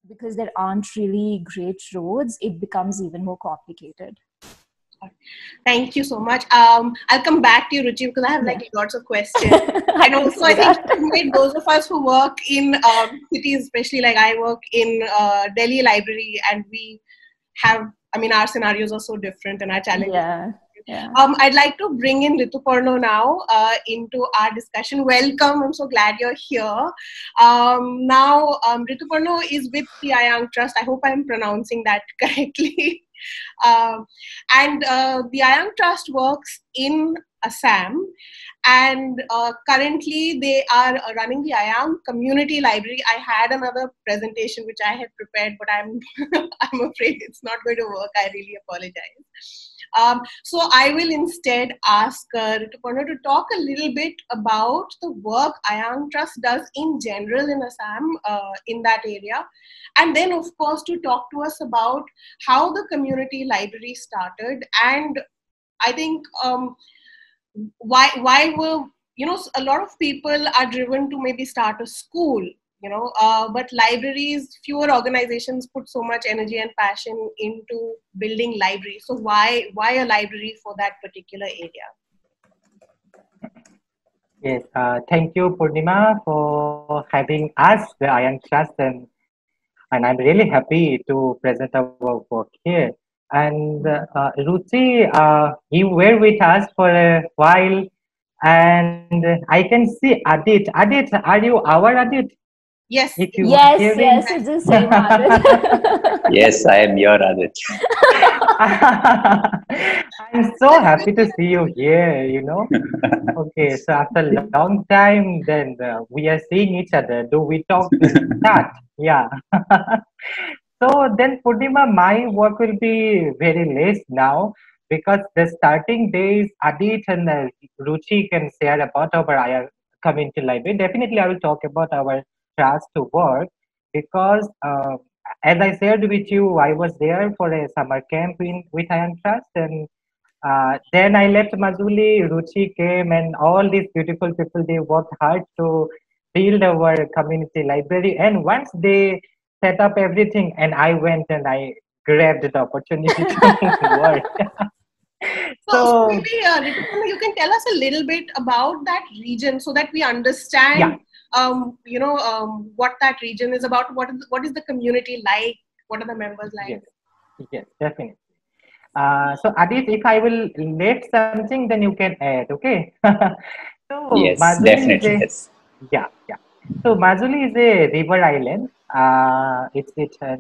because there aren't really great roads, it becomes even more complicated. Thank you so much. I'll come back to you, Ruchi, because I have like lots of questions. And also, I think those of us who work in cities, especially like I work in Delhi Library, and we have, I mean, our scenarios are so different and our challenges. Yeah. I'd like to bring in Rituparno now into our discussion. Welcome. I'm so glad you're here. Now, Rituparno is with the IANG Trust. I hope I'm pronouncing that correctly. And the IANG Trust works in Assam, and currently they are running the IANG Community Library. I had another presentation which I had prepared, but I'm I'm afraid it's not going to work. I really apologize. So I will instead ask Rituparno to talk a little bit about the work IANG Trust does in general in Assam, in that area. And then, of course, to talk to us about how the community library started. And I think why were, you know, a lot of people are driven to maybe start a school, you know, but libraries, fewer organizations put so much energy and passion into building libraries. So why a library for that particular area? Yes, thank you, Purnima, for having us, the IANG Trust, and I'm really happy to present our work here. And Ruchi, you were with us for a while, and I can see Adit. Adit, are you our Adit? Yes. Yes, it's the same Adit. Yes, I am your Adit. I'm so happy to see you here, you know. Okay, so after a long time, then we are seeing each other. Do we talk to start? Yeah. So then, Purnima, my work will be very less now because the starting days, Adit and Ruchi can share about our community library. Definitely, I will talk about our trust to work because, as I shared with you, I was there for a summer camp with IANG Trust, and then I left Majuli, Ruchi came, and all these beautiful people, they worked hard to build our community library. And once they set up everything, and I went and I grabbed the opportunity to work. So maybe you can tell us a little bit about that region so that we understand, what that region is about. What is the community like? What are the members like? Yes, definitely. So Adit, if I will let something, then you can add, okay? So Yes, Majuli definitely. is yeah. So Majuli is a river island. It's a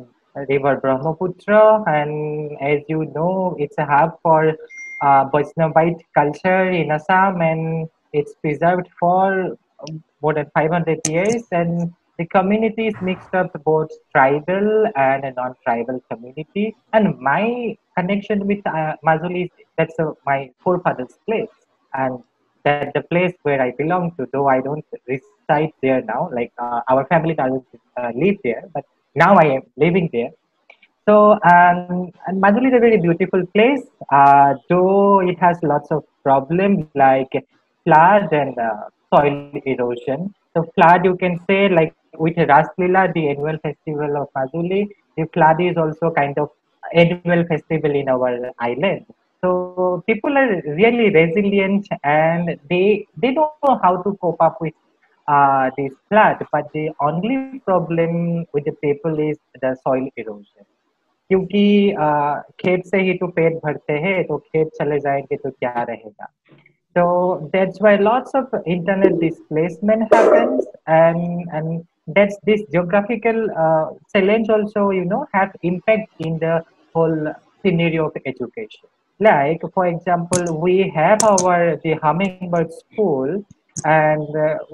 river Brahmaputra, and as you know, it's a hub for Vaishnavite culture in Assam, and it's preserved for more than 500 years. And the community is mixed up both tribal and a non-tribal community. And my connection with Majuli is that's my forefathers' place, and that's the place where I belong to. Though I don't reside there now, like our family doesn't live there, but now I am living there. So, and Majuli is a very beautiful place, though it has lots of problems like flood and soil erosion. So, flood, you can say, like with Ras Leela, the annual festival of Majuli, the flood is also kind of annual festival in our island. So, people are really resilient and they know how to cope up with this flood, but the only problem with the people is the soil erosion. क्योंकि खेत से ही तो पेट भरते हैं तो खेत चले जाएंगे तो क्या रहेगा. So that's why lots of internet displacement happens, and that's this geographical challenge also, you know, have impact in the whole scenario of education. Like for example, we have the Hummingbird School, and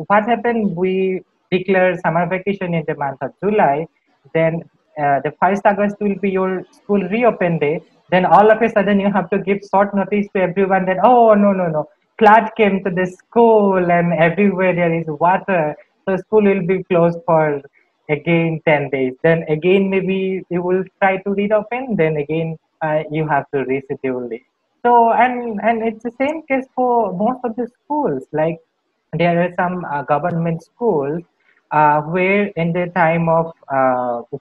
what happened? We declare summer vacation in the month of July. Then the 1st August will be your school reopen day. Then all of a sudden you have to give short notice to everyone that, oh, no, flood came to the school and everywhere there is water. So school will be closed for again 10 days. Then again maybe you will try to reopen. Then again you have to reschedule it. So and it's the same case for most of the schools. Like there are some government schools where in the time of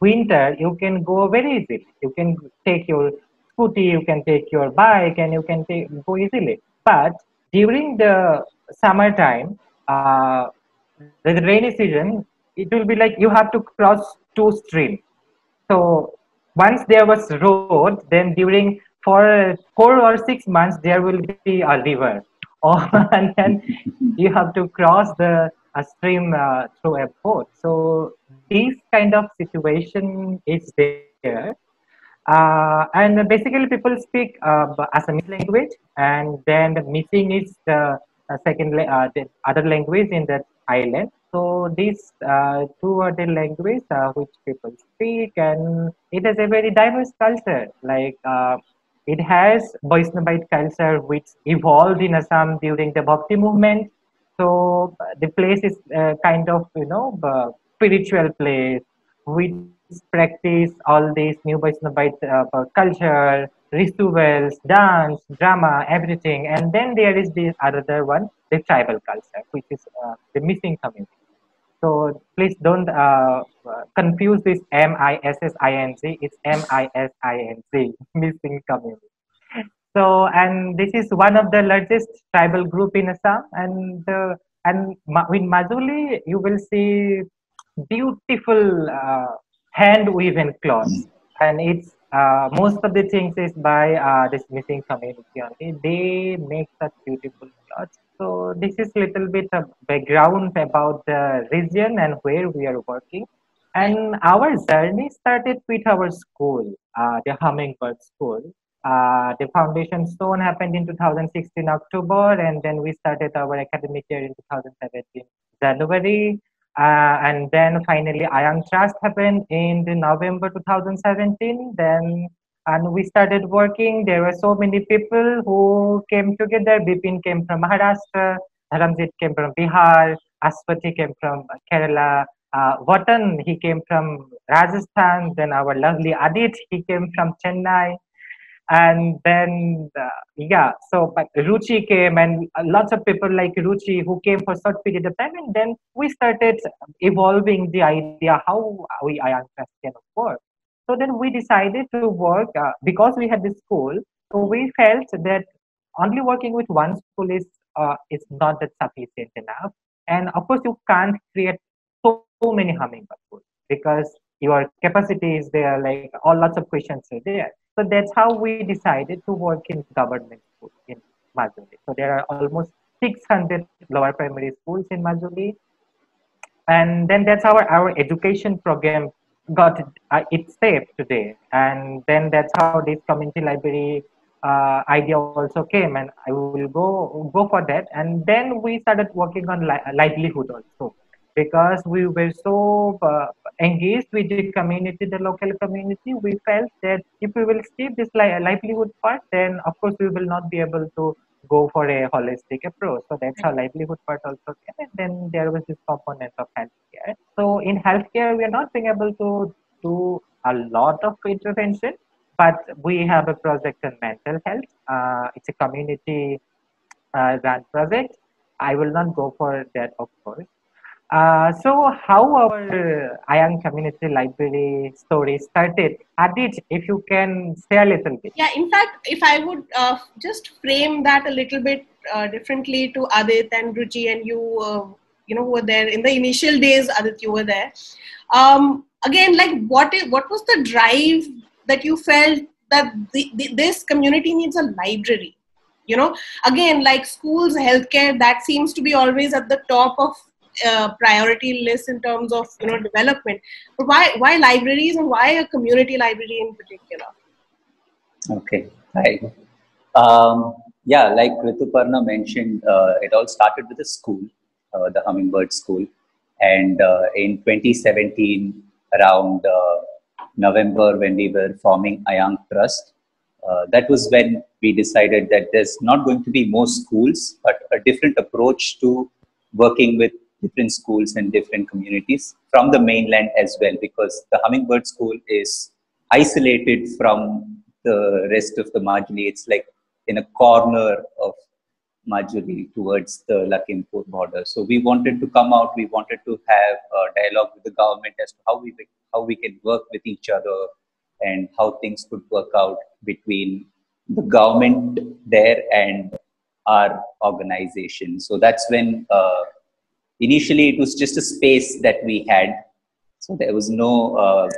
winter you can go very easily. You can take your scooty, you can take your bike, and you can go easily. But during the summertime, the rainy season, it will be like you have to cross two streams. So once there was road, then during for 4 or 6 months there will be a river, or and then you have to cross the a stream through a boat. So this kind of situation is there. And basically, people speak as a mixed language, and then the missing is the the other language in that island. So these two are the language which people speak, and it has a very diverse culture. Like it has Vaishnavite culture, which evolved in Assam during the Bhakti movement. So the place is kind of spiritual place which practice all these new Vaishnavite culture, rituals, dance, drama, everything. And then there is the other one, the tribal culture, which is the missing community. So please don't confuse this MISSING. It's MISING, missing community. So, and this is one of the largest tribal group in Assam. In Majuli, you will see beautiful hand woven cloths, and it's most of the things is by this missing community only. They make such beautiful clothes. So this is little bit of background about the region and where we are working. And our journey started with our school, the Hummingbird School. The foundation stone happened in 2016 October, and then we started our academic year in 2017 January. And then finally, Ayang Trust happened in the November 2017. Then, and we started working. There were so many people who came together. Bipin came from Maharashtra, Dharamjit came from Bihar, Aspati came from Kerala, Vatan, he came from Rajasthan. Then our lovely Adit, he came from Chennai. And then so but Ruchi came, and lots of people like Ruchi who came for short period of time, and then we started evolving the idea how we Ayang Trust can work. So then we decided to work because we had this school. So we felt that only working with one school is not that sufficient enough, and of course you can't create so many hummingbird schools because your capacity is there, like all lots of questions are there. So that's how we decided to work in government schools in Majuli. So there are almost 600 lower primary schools in Majuli. And then that's how our education program got its shape today. And then that's how this community library idea also came, and I will go for that. And then we started working on livelihood also, because we were so engaged with the community, the local community. We felt that if we will skip this livelihood part, then of course we will not be able to go for a holistic approach. So that's how livelihood part also came. And then there was this component of healthcare. So in healthcare, we are not being able to do a lot of intervention, but we have a project on mental health. It's a community run project. I will not go for that, of course. So how our Ayang Community Library story started? Adit, if you can say a little bit. Yeah, in fact, if I would just frame that a little bit differently to Adit and Ruchi and you, who were there in the initial days. Adit, you were there. Again, like what was the drive that you felt that this community needs a library? Again, like schools, healthcare, that seems to be always at the top of priority list in terms of development. But why libraries, and why a community library in particular? Okay, hi. Yeah, like Rituparna mentioned, it all started with a school, the Hummingbird School, and in 2017, around November, when we were forming Ayang Trust, that was when we decided that there's not going to be more schools, but a different approach to working with different schools and different communities from the mainland as well, because the Hummingbird School is isolated from the rest of the Majuli. It's like in a corner of Majuli towards the Lakhimpur border. So we wanted to come out. We wanted to have a dialogue with the government as to how we can work with each other and how things could work out between the government there and our organization. So that's when initially it was just a space that we had. So there was no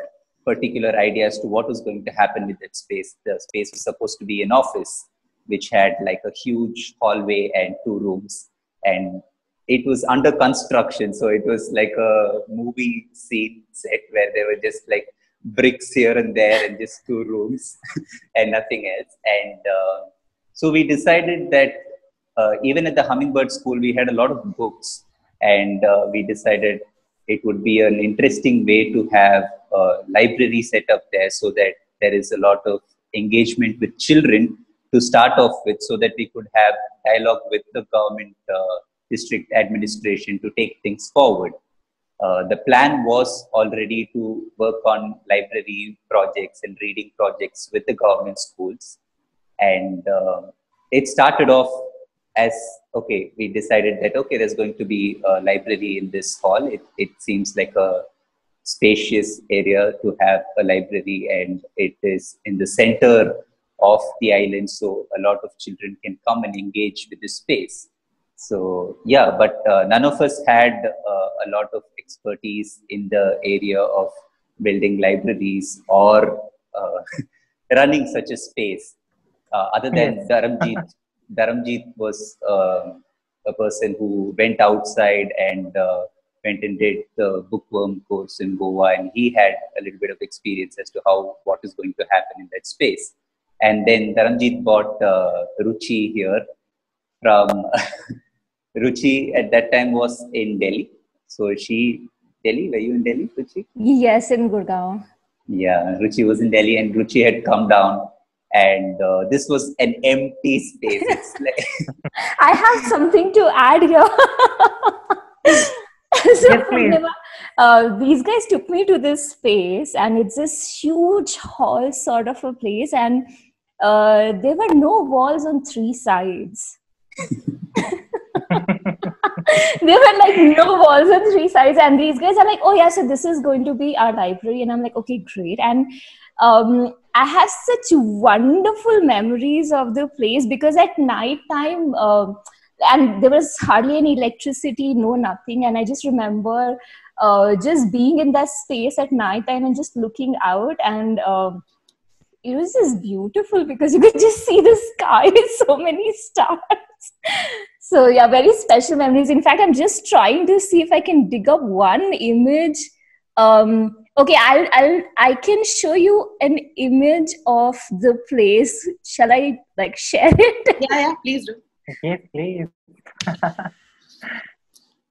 particular idea as to what was going to happen with that space. The space was supposed to be an office, which had like a huge hallway and 2 rooms. And it was under construction. So it was like a movie scene set where there were just like bricks here and there and just 2 rooms and nothing else. And so we decided that even at the Hummingbird School, we had a lot of books. And we decided it would be an interesting way to have a library set up there so that there is a lot of engagement with children to start off with, so that we could have dialogue with the government district administration to take things forward. The plan was already to work on library projects and reading projects with the government schools. And it started off as, okay, we decided that, okay, there's going to be a library in this hall. It seems like a spacious area to have a library, and it is in the center of the island, so a lot of children can come and engage with this space. So yeah, but none of us had a lot of expertise in the area of building libraries or running such a space. Other than Dharamjit was a person who went outside and went and did the bookworm course in Goa, and he had a little bit of experience as to what is going to happen in that space. And then Dharamjit bought Ruchi here from Ruchi at that time was in Delhi. So Delhi, were you in Delhi, Ruchi? Yes, in Gurgaon. Yeah, Ruchi was in Delhi, and Ruchi had come down. And this was an empty space. It's like I have something to add here. So, Yes, please. these guys took me to this space, and it's this huge hall sort of a place, and there were no walls on 3 sides. There were like no walls on 3 sides, and these guys are like, oh yeah, so this is going to be our library. And I'm like, okay, great. And I have such wonderful memories of the place, because at night time, and there was hardly any electricity, no nothing, and I just remember just being in that space at night time and just looking out, and it was just beautiful because you could just see the sky with so many stars. So yeah, very special memories. In fact, I'm just trying to see if I can dig up one image. Okay, I can show you an image of the place. Shall I like share it? Yeah, please do. Yes, please.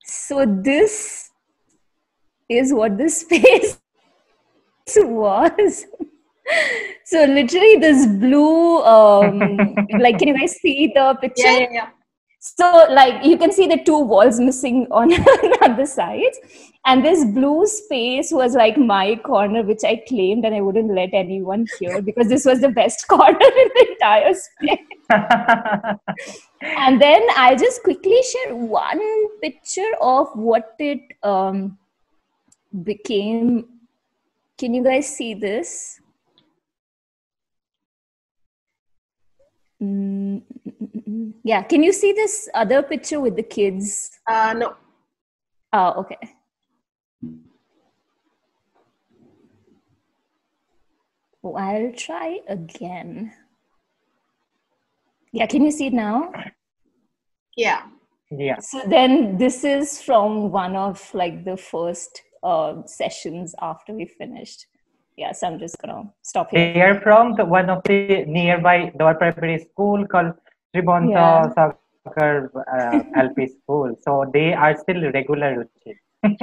So this is what this space was. So literally this blue, like, can you guys see the picture? Yeah. So like you can see the 2 walls missing on the sides, and this blue space was like my corner, which I claimed, and I wouldn't let anyone hear because this was the best corner in the entire space. And then I'll just quickly share one picture of what it became. Can you guys see this? Yeah, can you see this other picture with the kids? No. Oh, okay. Oh, I'll try again. Yeah, can you see it now? Yeah. Yeah. So then this is from one of like the first sessions after we finished. Yeah, so I'm just gonna stop here. They are from one of the nearby Dawar Primary School called Tribonta Sagar LP School. So they are still regular.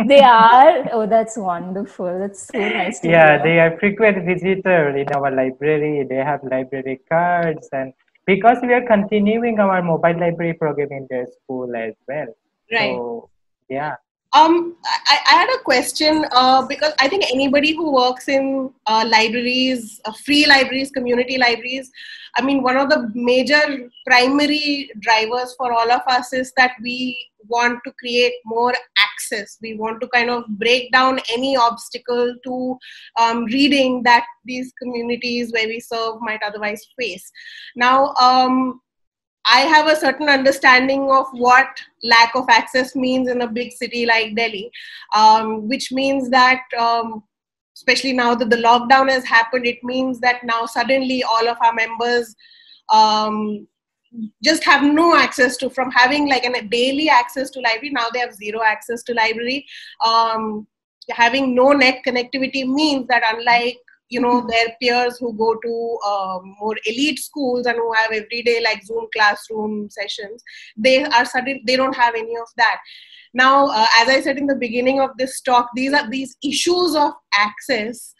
They are? Oh, that's wonderful. That's so nice to hear. They are frequent visitors in our library. They have library cards, and because we are continuing our mobile library program in their school as well. Right. So, yeah. I had a question because I think anybody who works in libraries, free libraries, community libraries, I mean, one of the major primary drivers for all of us is that we want to create more access. We want to kind of break down any obstacle to reading that these communities where we serve might otherwise face. Now, I have a certain understanding of what lack of access means in a big city like Delhi, which means that, especially now that the lockdown has happened, it means that now suddenly all of our members just have no access to, from having like a daily access to library, now they have zero access to library. Having no net connectivity means that unlike their peers who go to more elite schools and who have everyday like Zoom classroom sessions, they don't have any of that. Now, as I said in the beginning of this talk, these issues of access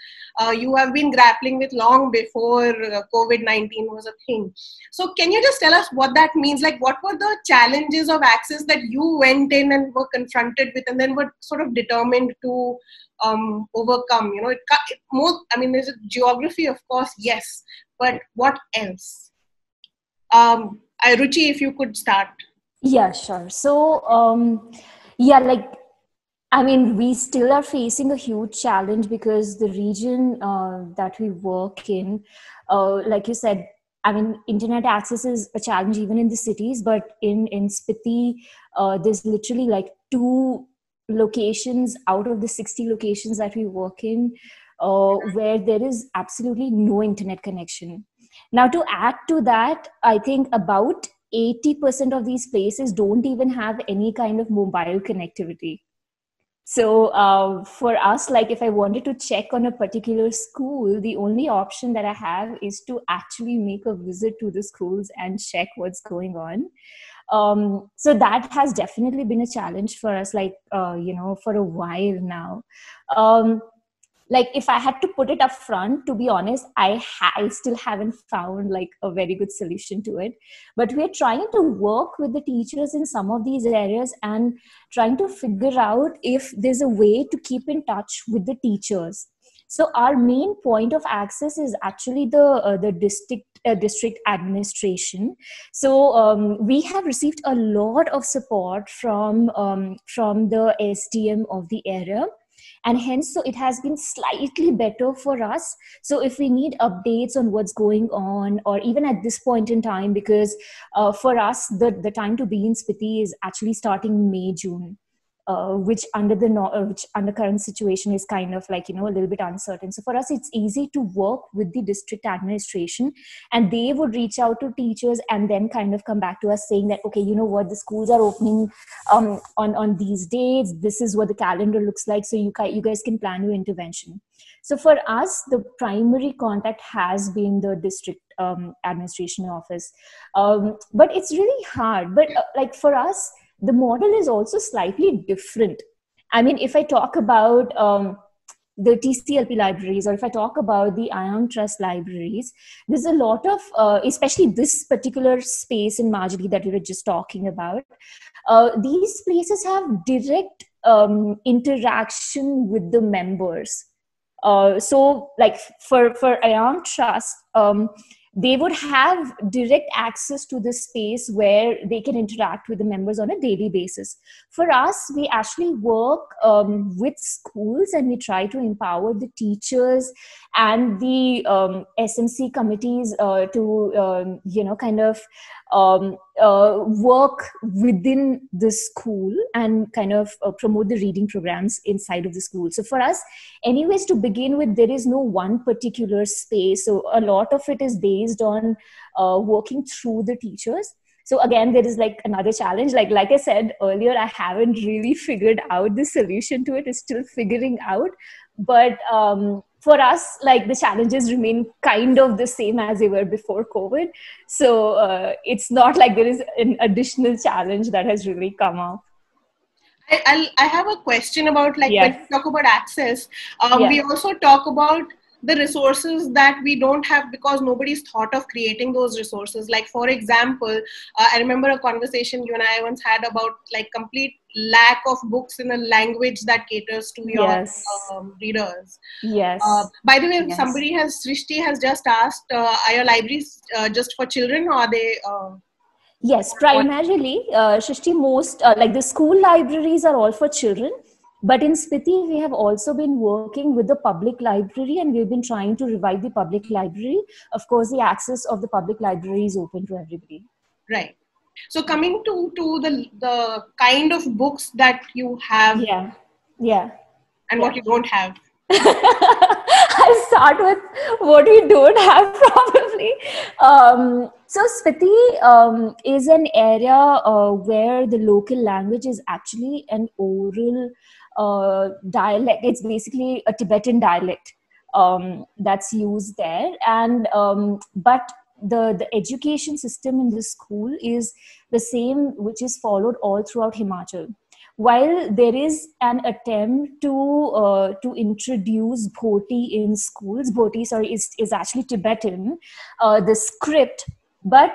you have been grappling with long before COVID-19 was a thing. So can you just tell us what that means? Like, what were the challenges of access that you went in and were confronted with and then were sort of determined to overcome? There's a geography, of course, yes, but what else? Ruchi, if you could start. Yeah, sure. So, we still are facing a huge challenge because the region that we work in, like you said, internet access is a challenge even in the cities, but in Spiti, there's literally like 2 locations out of the 60 locations that we work in where there is absolutely no internet connection. Now, to add to that, I think about 80% of these places don't even have any kind of mobile connectivity. So for us, like if I wanted to check on a particular school, the only option that I have is to actually make a visit to the schools and check what's going on. So that has definitely been a challenge for us, for a while now. Like if I had to put it up front, to be honest, I still haven't found like a very good solution to it. But we're trying to work with the teachers in some of these areas and trying to figure out if there's a way to keep in touch with the teachers. So our main point of access is actually the district administration. So we have received a lot of support from the SDM of the area. And hence, so it has been slightly better for us. So if we need updates on what's going on, or even at this point in time, because for us, the time to be in Spiti is actually starting May, June. Which under current situation is kind of like, a little bit uncertain. So for us, it's easy to work with the district administration, and they would reach out to teachers and then kind of come back to us saying that, okay, you know what, the schools are opening on these dates. This is what the calendar looks like. So you guys can plan your intervention. So for us, the primary contact has been the district administration office. But it's really hard. But like for us, the model is also slightly different. I mean, if I talk about the TCLP libraries, or if I talk about the IANG Trust libraries, there's a lot of, especially this particular space in Majuli that we were just talking about, these places have direct interaction with the members. So like for IANG Trust, they would have direct access to the space where they can interact with the members on a daily basis. For us, we actually work with schools, and we try to empower the teachers and the SMC committees to, kind of work within the school and kind of promote the reading programs inside of the school. So for us, anyways, to begin with, there is no one particular space. So a lot of it is based on working through the teachers. So again, there is like another challenge. Like I said earlier, I haven't really figured out the solution to it. It's still figuring out. But for us, like the challenges remain kind of the same as they were before COVID. So it's not like there is an additional challenge that has really come up. I have a question about when we talk about access. We also talk about the resources that we don't have because nobody's thought of creating those resources. Like, for example, I remember a conversation you and I once had about like complete lack of books in a language that caters to your Yes. readers. Yes. By the way, Yes. Srishti has just asked, are your libraries just for children, or are they? Yes, primarily, Shrishti, most like the school libraries are all for children. But in Spiti, we have also been working with the public library, and we've been trying to revive the public library. Of course, the access of the public library is open to everybody. Right. So coming to the kind of books that you have, yeah, and what you don't have. I'll start with what we don't have probably. So Spiti is an area where the local language is actually an oral dialect. It's basically a Tibetan dialect that's used there. And but the education system in the school is the same, which is followed all throughout Himachal. While there is an attempt to introduce Bhoti in schools, Bhoti, sorry, is actually Tibetan, the script, but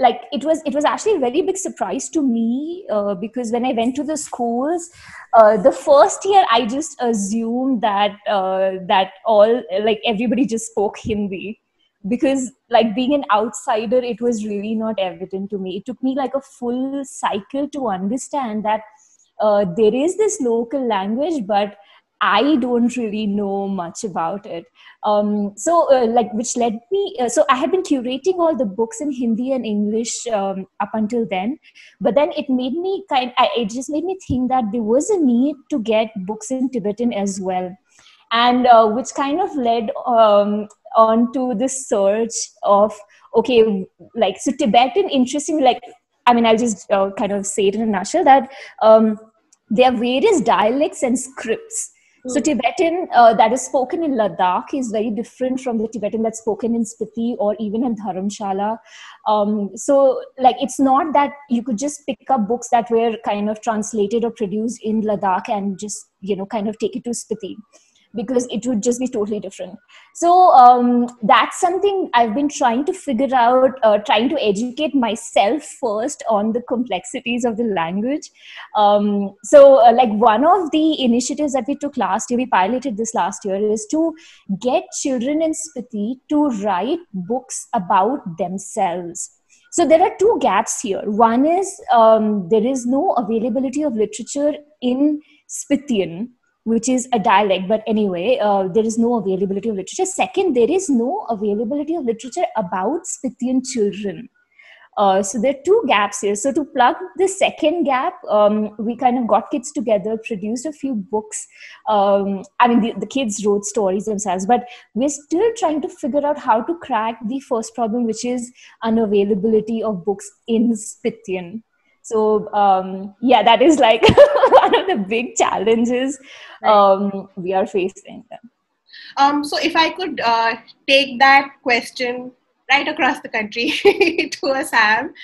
like it was actually a very big surprise to me because when I went to the schools, the first year I just assumed that that all like everybody just spoke Hindi. Because like being an outsider, it was really not evident to me. It took me like a full cycle to understand that there is this local language, but I don't really know much about it. Like which led me, so I had been curating all the books in Hindi and English up until then, but then it made me it just made me think that there was a need to get books in Tibetan as well. And which kind of led onto this search of, okay, like, so Tibetan, interesting, like, I mean, I'll just kind of say it in a nutshell that there are various dialects and scripts. So Tibetan that is spoken in Ladakh is very different from the Tibetan that's spoken in Spiti or even in Dharamshala. So like, it's not that you could just pick up books that were kind of translated or produced in Ladakh and just, you know, kind of take it to Spiti, because it would just be totally different. So that's something I've been trying to figure out, trying to educate myself first on the complexities of the language. Like one of the initiatives that we took last year, we piloted this last year, is to get children in Spiti to write books about themselves. So there are two gaps here. One is there is no availability of literature in Spitian, which is a dialect, but anyway, there is no availability of literature. Second, there is no availability of literature about Spitian children. So there are two gaps here. So to plug the second gap, we kind of got kids together, produced a few books. I mean, the kids wrote stories themselves, but we're still trying to figure out how to crack the first problem, which is unavailability of books in Spitian. So yeah, that is like one of the big challenges we are facing. So if I could take that question right across the country to Assam.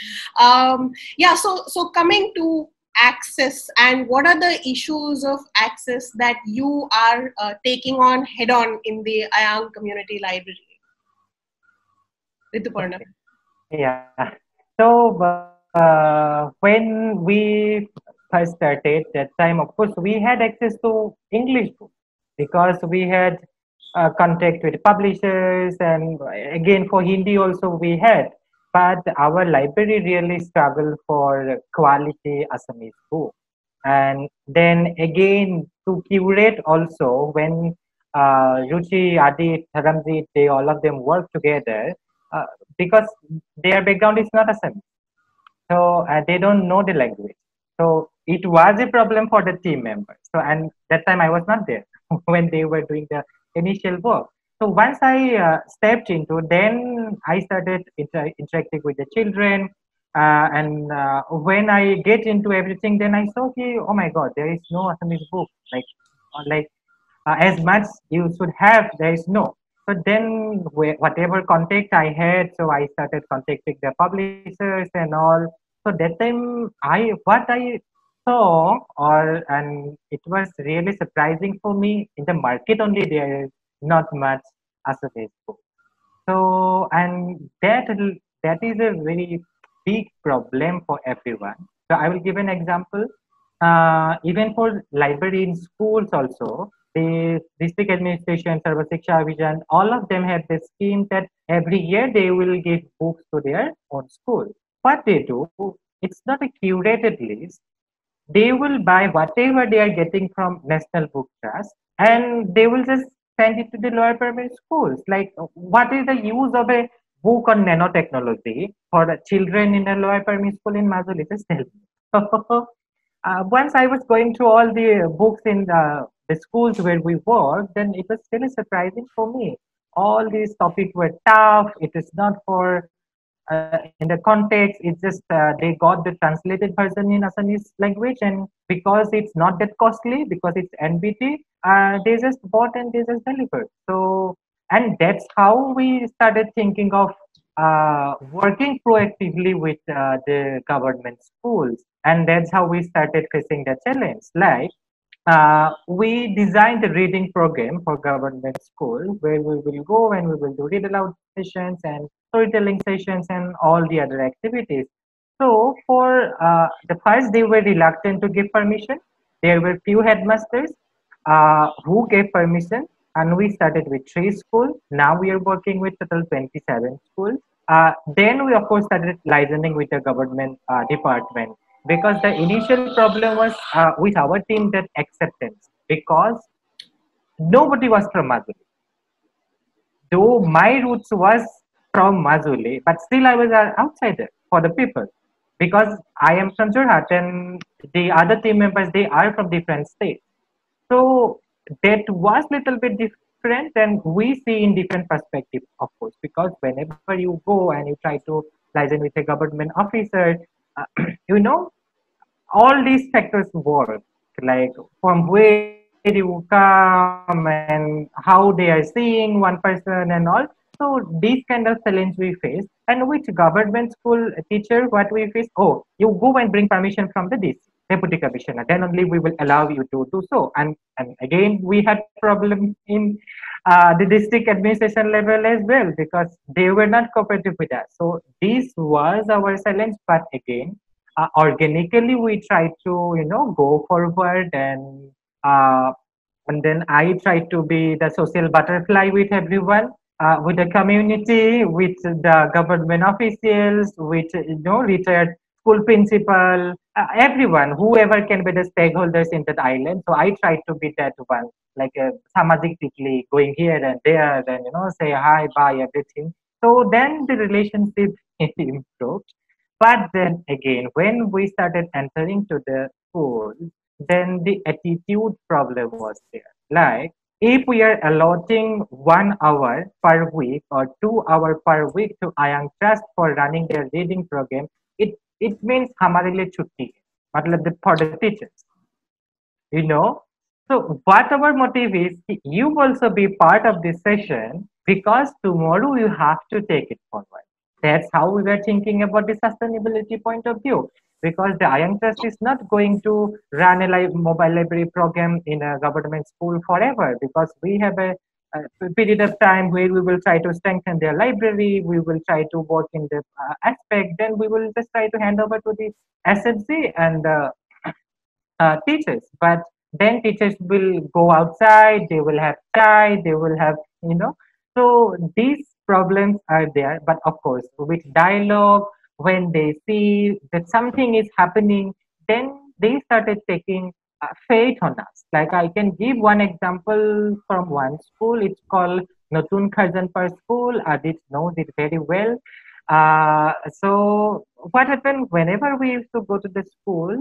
Yeah, so coming to access, and what are the issues of access that you are taking on head on in the Ayang Community Library? Rituparna. Yeah. So when we first started, that time, of course, we had access to English books because we had contact with publishers, and again for Hindi also we had. But our library really struggled for quality Assamese book. And then again to curate also, when Ruchi, Adi, Dharamjit, they all of them work together because their background is not Assamese. So they don't know the language. So it was a problem for the team members. So, and that time I was not there when they were doing the initial work. So once I stepped into, then I started interacting with the children. When I get into everything, then I saw, okay, oh my God, there is no Assamese book. As much you should have, there is no. So then whatever contact I had, so I started contacting the publishers and all. So that time what I saw, and it was really surprising for me, in the market only there is not much Assamese books. So, and that is a very big problem for everyone. So, I will give an example. Even for library in schools also, the district administration, Sarva Shiksha Abhijan, all of them have this scheme that every year they will give books to their own school. What they do, it's not a curated list. They will buy whatever they are getting from National Book Trust, and they will just send it to the lower primary schools. Like, what is the use of a book on nanotechnology for the children in a lower primary school in Majuli? Just tell me. Once I was going through all the books in the schools where we worked, then it was really surprising for me. All these topics were tough. It is not for in the context. It's just they got the translated version in Assamese language, and because it's not that costly, because it's NBT, they just bought and they just delivered. So, and that's how we started thinking of working proactively with the government schools, and that's how we started facing the challenge. Like, we designed a reading program for government school where we will go and we will do read aloud sessions and storytelling sessions and all the other activities. So for the first, they were reluctant to give permission. There were few headmasters who gave permission, and we started with 3 schools. Now we are working with total 27 schools. Then we of course started licensing with the government department, because the initial problem was with our team, that acceptance, because nobody was from Majuli. Though my roots was from Majuli, but still I was an outsider for the people, because I am from Jorhat and the other team members, they are from different states. So that was little bit different, and we see in different perspective, of course, because whenever you go and you try to liaison with a government officer, you know, all these factors work, like from where you come and how they are seeing one person and all. So these kind of challenge we face. And with government school teacher, what we face, oh, you go and bring permission from the DC deputy commissioner, then only we will allow you to do so. And again we had problem in the district administration level as well, because they were not cooperative with us. So this was our challenge, but again, organically we try to, you know, go forward, uh, and then I try to be the social butterfly with everyone, with the community, with the government officials, with, you know, retired school principal, everyone, whoever can be the stakeholders in that island. So I try to be that one, like a samadhi tikli, going here and there, and, you know, say hi, bye, everything. So then the relationship improved. But then again, when we started entering to the school, then the attitude problem was there. Like, if we are allotting 1 hour per week or 2 hours per week to IANG Trust for running their reading program, it means हमारे लिए छुट्टी है, मतलब for the teachers, you know. So what our motive is, you also be part of this session, because tomorrow you have to take it forward. That's how we were thinking about the sustainability point of view, because the IANG Trust is not going to run a mobile library program in a government school forever, because we have a period of time where we will try to strengthen their library, we will try to work in the aspect, then we will just try to hand over to the SFC and teachers. But then teachers will go outside, they will have chai, they will have, you know. So these problems are there, but of course with dialogue, when they see that something is happening, then they started taking faith on us. Like, I can give one example from one school. It's called Notun Kharjanpar School. Adit knows it very well. So what happened, whenever we used to go to the school,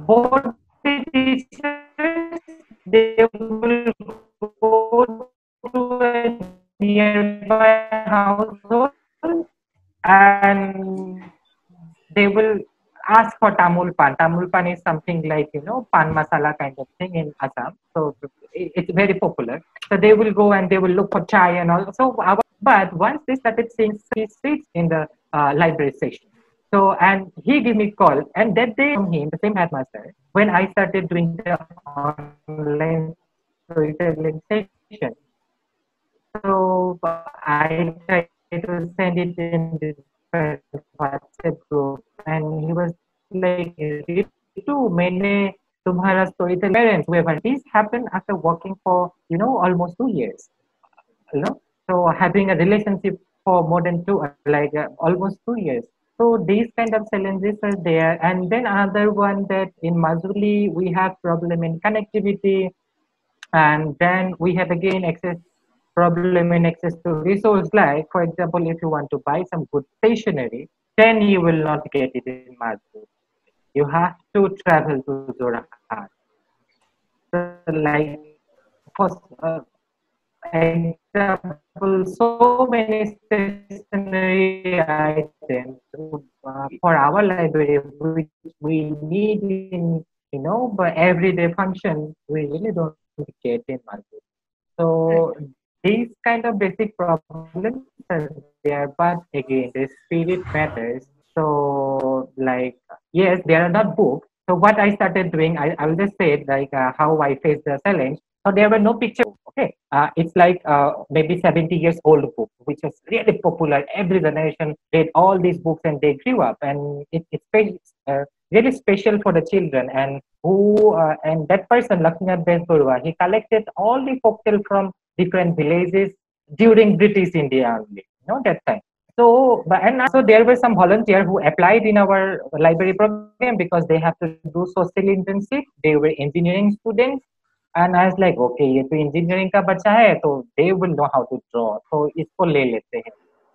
both the teachers, they will go to a nearby household and they will ask for tamul pan. Tamul pan is something like, you know, pan masala kind of thing in Assam. So it's very popular. So they will go and they will look for chai and all. So but once they started seeing streets in the library section, So, and he gave me call, and that day from him, the same headmaster, when I started doing the online storytelling session. So I tried to send it in this WhatsApp group, and he was like, "Ritu, मैंने तुम्हारा storytelling parents whoever." This happened after working for almost 2 years. You know, so having a relationship for more than almost 2 years. So these kind of challenges are there. And then another one, that in Majuli we have problem in connectivity, and then we have again access problem in access to resource. Like for example, if you want to buy some good stationery, then you will not get it in Majuli. You have to travel to Zorahat. So like for example, so many stationery items for our library which we need in but everyday function, we really don't get in market. So these kind of basic problems are there, but again, the spirit matters. So like, yes, there are not books. So what I started doing, I will just say it, like how I faced the challenge. So there were no picture. Okay, it's like maybe 70 years old book, which was really popular. Every generation read all these books and they grew up, and really special for the children. And that person, Lakshmanath Besbarua, he collected all the folktale from different villages during British India only, that time. So, and also there were some volunteers who applied in our library program because they have to do social internship. They were engineering students, and I was like, okay, ये तो engineering का बच्चा है, तो they will know how to draw, तो इसको ले लेते हैं.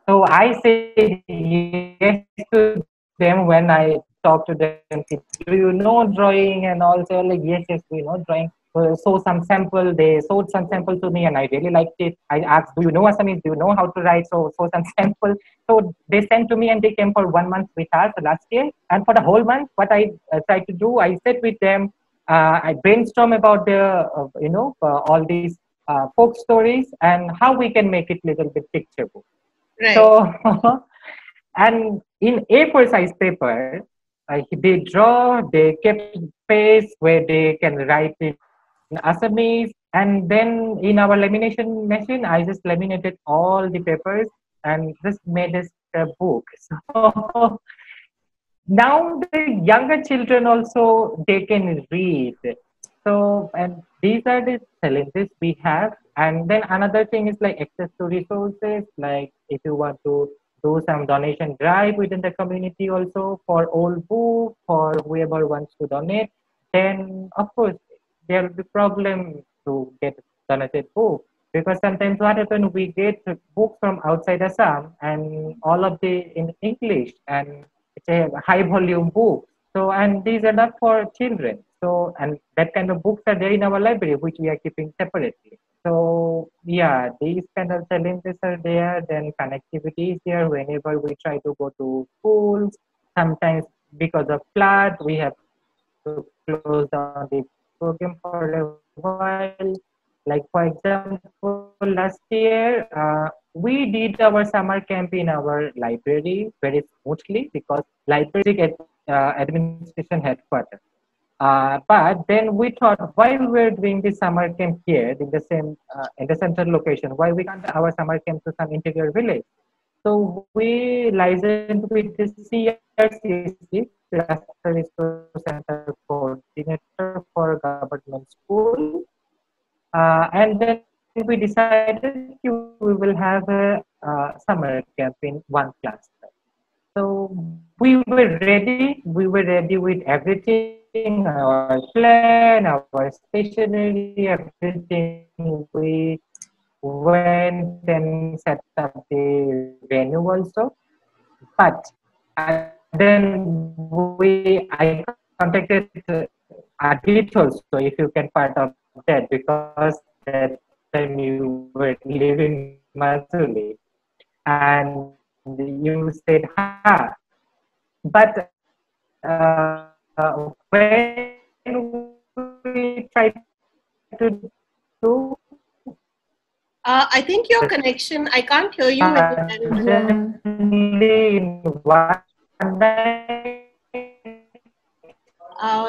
So I said yes to them when I talked to them. Do you know drawing? And also like, yes, we know drawing. Show some sample. They showed some sample to me, and I really liked it. I asked, "Do you know Assamese? Do you know how to write?" So show some sample. So they sent to me, and they came for 1 month with us last year. And for the whole month, what I tried to do, I sat with them. I brainstorm about the all these folk stories and how we can make it little bit picture book. Right. So, and in A4 size paper, they draw, they kept space where they can write in Assamese. And then in our lamination machine, I just laminated all the papers and just made a book. So now the younger children also, they can read. So, and these are the challenges we have. And then another thing is like access to resources. Like if you want to do some donation drive within the community also for old book, for whoever wants to donate, then of course there will be problem to get donated book. Because sometimes what happens, we get books from outside Assam and all of the in English, and it's a high volume book. So, and these are not for children. So, and that kind of books are there in our library, which we are keeping separately. So, yeah, these kind of challenges are there. Then connectivity is there whenever we try to go to schools. Sometimes because of flood, we have to close down the program for a while. Like for example, last year, we did our summer camp in our library very smoothly because library at administration headquarters. But then we thought, why we were doing this summer camp here in the central location, why we can't our summer camp to some interior village? So we licensed with the CRCC, Raster Resource Center Coordinator for Government School. And then we decided we will have a summer camp in one class. So we were ready. We were ready with everything, our plan, our stationery, everything. We went and set up the venue also. But then I contacted Adit also, if you can part of that, because that time you were living Masuli and you said ha. But when we tried to do I think your connection, I can't hear you when you're suddenly in one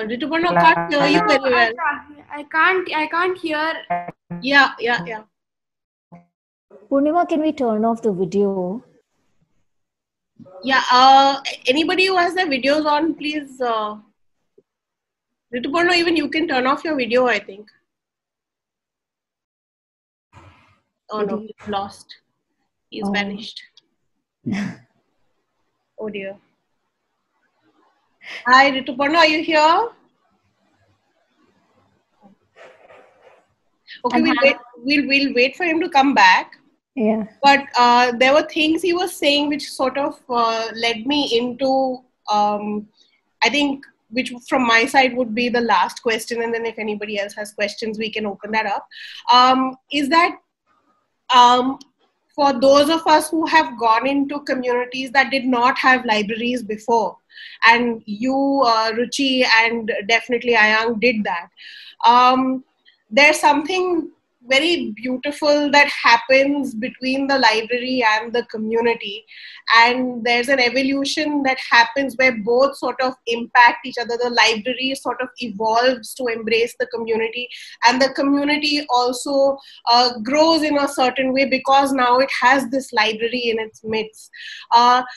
Rituparna can't hear you very well. I can't hear. Yeah. Purnima, can we turn off the video? Yeah. Anybody who has their videos on, please. Rituparna, even you can turn off your video, I think. Oh no, he's lost. He's vanished. Oh dear. Hi, Rituparna, are you here? Okay, we'll wait for him to come back. Yeah. But there were things he was saying which sort of led me into, I think, which from my side would be the last question, and then if anybody else has questions, we can open that up. Is that for those of us who have gone into communities that did not have libraries before, and you, Ruchi, and definitely Ayang did that, there's something very beautiful that happens between the library and the community, and there's an evolution that happens where both sort of impact each other. The library sort of evolves to embrace the community, and the community also grows in a certain way because now it has this library in its midst.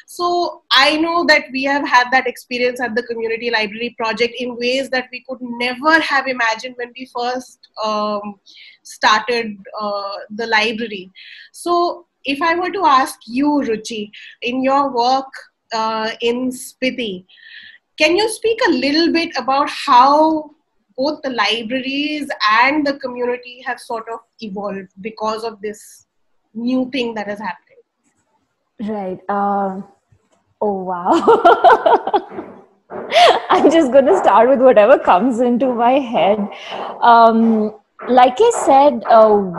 So I know that we have had that experience at the community library project in ways that we could never have imagined when we first started the library. So if I were to ask you, Ruchi, in your work in Spiti, can you speak a little bit about how both the libraries and the community have sort of evolved because of this new thing that is happening? Right. Oh, wow. I'm just going to start with whatever comes into my head. Like I said,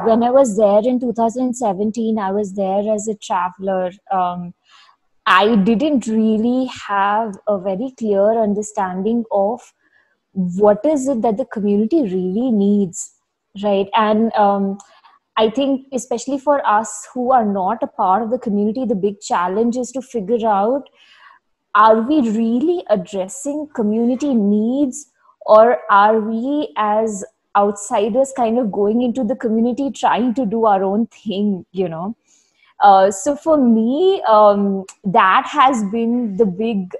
when I was there in 2017, I was there as a traveler. I didn't really have a very clear understanding of what is it that the community really needs, right? And I think especially for us who are not a part of the community, the big challenge is to figure out, are we really addressing community needs, or are we as outsiders kind of going into the community trying to do our own thing, you know? So for me, that has been the big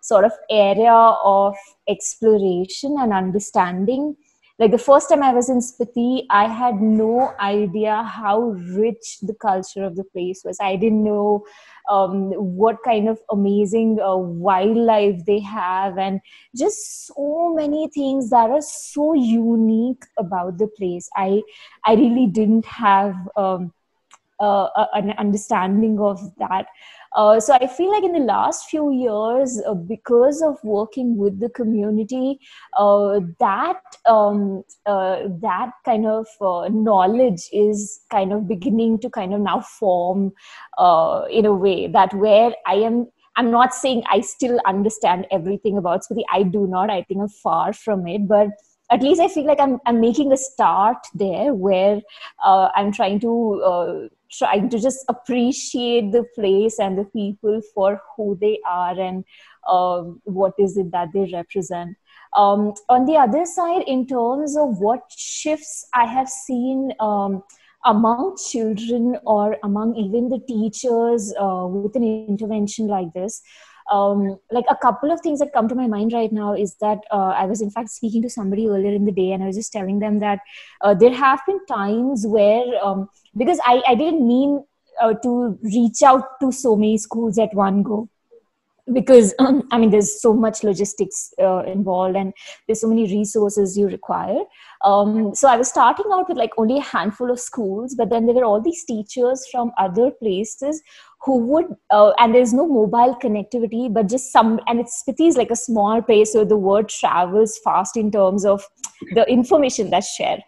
sort of area of exploration and understanding. Like the first time I was in Spiti, I had no idea how rich the culture of the place was. I didn't know what kind of amazing wildlife they have, and just so many things that are so unique about the place. I really didn't have an understanding of that. So I feel like in the last few years, because of working with the community, that kind of knowledge is kind of beginning to kind of now form in a way that where I'm not saying I still understand everything about Spiti. I do not. I think I'm far from it, but at least I feel like I'm making a start there where I'm trying to just appreciate the place and the people for who they are and what is it that they represent. On the other side, in terms of what shifts I have seen among children or among even the teachers with an intervention like this, like a couple of things that come to my mind right now is that I was in fact speaking to somebody earlier in the day, and I was just telling them that there have been times where because I didn't mean to reach out to so many schools at one go, because I mean there's so much logistics involved and there's so many resources you require. So I was starting out with like only a handful of schools, but then there were all these teachers from other places who would and there's no mobile connectivity, but just some, and Spiti is like a small place, so the word travels fast in terms of the information that's shared.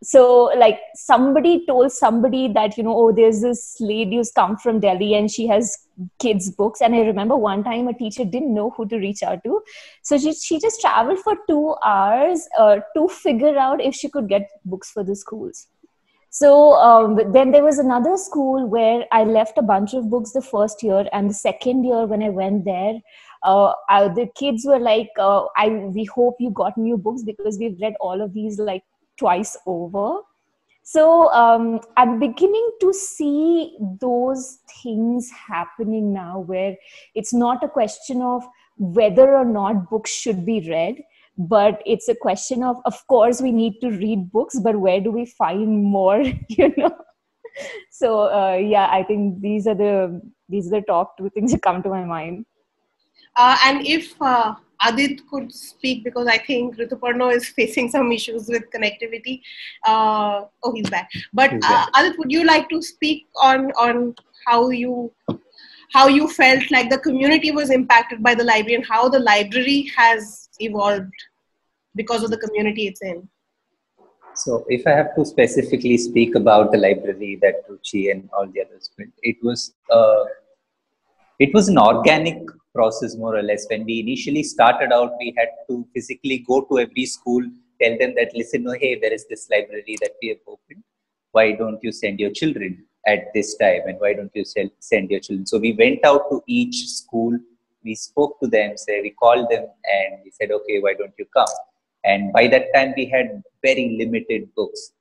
So like somebody told somebody that, you know, oh, there's this lady who's come from Delhi and she has kids books. And I remember one time a teacher didn't know who to reach out to, so she just traveled for 2 hours to figure out if she could get books for the schools. So then there was another school where I left a bunch of books the first year, and the second year when I went there, the kids were like, we hope you got new books because we've read all of these like twice over. So I'm beginning to see those things happening now, where it's not a question of whether or not books should be read, but it's a question of course we need to read books, but where do we find more? So yeah, I think these are the top two things that come to my mind. And if Adit could speak, because I think Rituparno is facing some issues with connectivity. Oh, he's back. But Adit, would you like to speak on how you felt like the community was impacted by the library and how the library has evolved because of the community it's in? So if I have to specifically speak about the library that Ruchi and all the others built, it was an organic process, more or less. When we initially started out, we had to physically go to every school, tell them that, listen, hey, there is this library that we have opened. Why don't you send your children at this time? And why don't you send your children? So we went out to each school, we spoke to them, we called them, and we said, okay, why don't you come? And by that time, we had very limited books.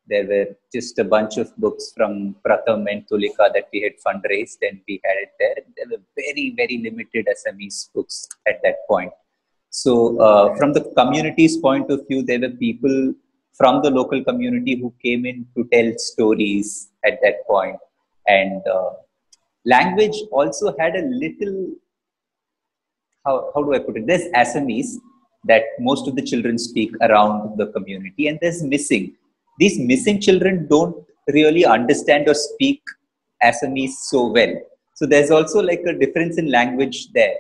There were just a bunch of books from Pratham and Tulika that we had fundraised, and we had it there. There were very, very limited Assamese books at that point. So from the community's point of view, there were people from the local community who came in to tell stories at that point. And language also had a little, how do I put it? There's Assamese that most of the children speak around the community, and there's missing. These missing children don't really understand or speak Assamese so well. So there's also like a difference in language there.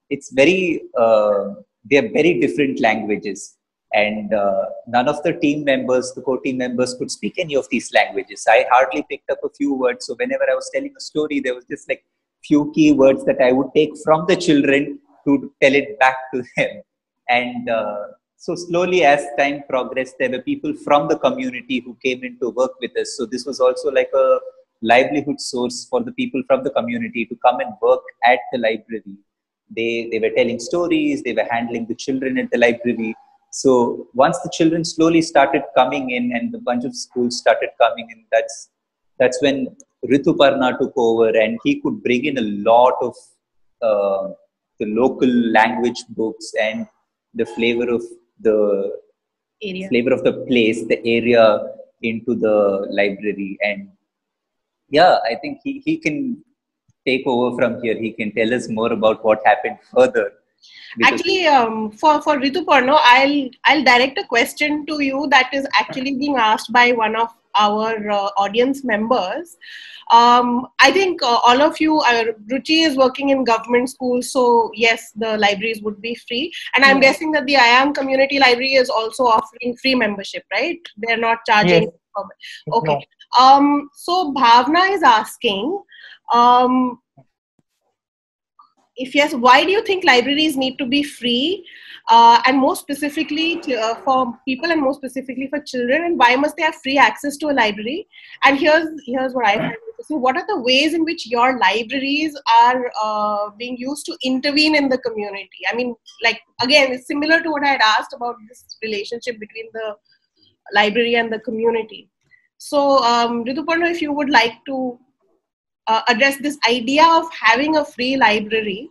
It's very, they're very different languages. And none of the team members, the core team members, could speak any of these languages. I hardly picked up a few words. So whenever I was telling a story, there was just like few key words that I would take from the children to tell it back to them. And so slowly as time progressed, there were people from the community who came in to work with us. So this was also like a livelihood source for the people from the community to come and work at the library. They were telling stories, they were handling the children at the library. So once the children slowly started coming in and the bunch of schools started coming in, that's when Rituparna took over, and he could bring in a lot of the local language books and the flavor of the place, the area into the library. And yeah, I think he can take over from here. He can tell us more about what happened further. Actually, for Rituparno, I'll direct a question to you that is actually being asked by one of our audience members. I think all of you, Ruchi is working in government schools, so yes, the libraries would be free. And I'm guessing that the IIM Community Library is also offering free membership, right? They're not charging. Yes. Okay. So Bhavna is asking, if yes, why do you think libraries need to be free? And more specifically for people and more specifically for children, and why must they have free access to a library? And here's what I find interesting. What are the ways in which your libraries are being used to intervene in the community? I mean, like, again, it's similar to what I had asked about this relationship between the library and the community. So Rituparno, if you would like to address this idea of having a free library,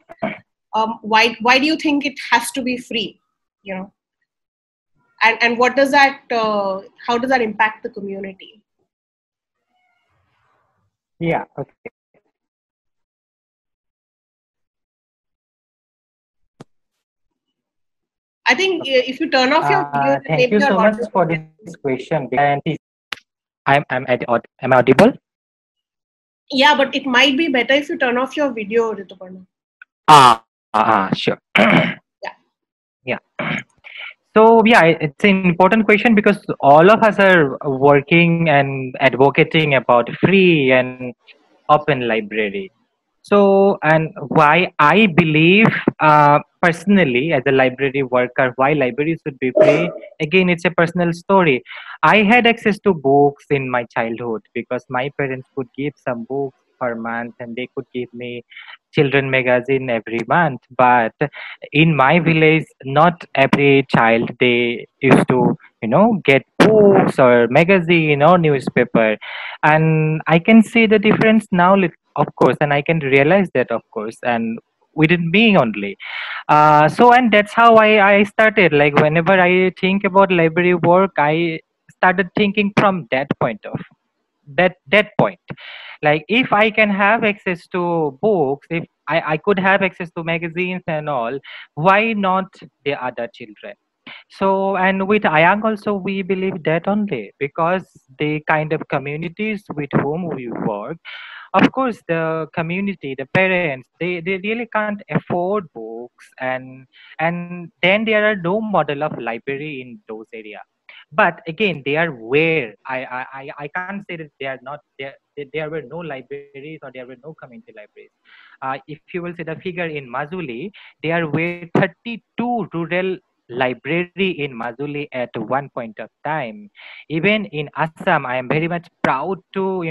why do you think it has to be free, you know, and what does that how does that impact the community? Yeah, okay. I think if you turn off your video, thank you so much for this question. And am I audible? Yeah, but it might be better if you turn off your video, Rituparno. Sure. Yeah. So yeah, it's an important question because all of us are working and advocating about free and open library. So, and why I believe personally, as a library worker, why libraries should be free, again, it's a personal story. I had access to books in my childhood because my parents could give some books per month and they could give me children magazine every month. But in my village, not every child they used to, get books or magazine or newspaper. And I can see the difference now, of course, and I can realize that, of course, and within me only. So, and that's how I started. Like, whenever I think about library work, I started thinking from that point. Like, if I can have access to books, if I could have access to magazines and all, why not the other children? So, and with Ayang also, we believe that only because the kind of communities with whom we work, of course, the community, the parents, they really can't afford books, and then there are no model of library in those areas. But again, they are where I can't say that they are not there. There were no libraries or there were no community libraries. If you will see the figure in Majuli, there were 32 rural library in Majuli at one point of time. Even in Assam, I am very much proud to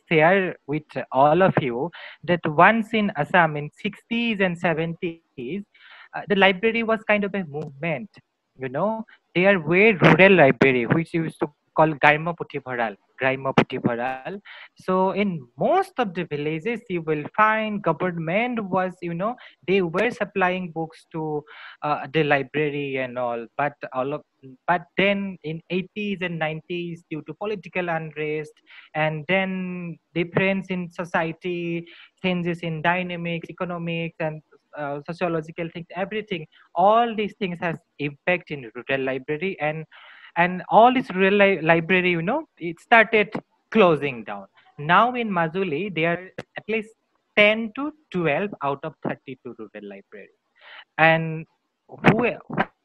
share with all of you that once in Assam in 60s and 70s, the library was kind of a movement. You know, there were rural library which used to call Garma Puthibharal. Garma Puthibharal. So in most of the villages, you will find government was, they were supplying books to the library and all, but then in 80s and 90s, due to political unrest and then difference in society, changes in dynamics, economics, and sociological things, everything, all these things has impact in rural library, and all this rural library, it started closing down. Now in Majuli, there are at least 10 to 12 out of 32 rural libraries. And who,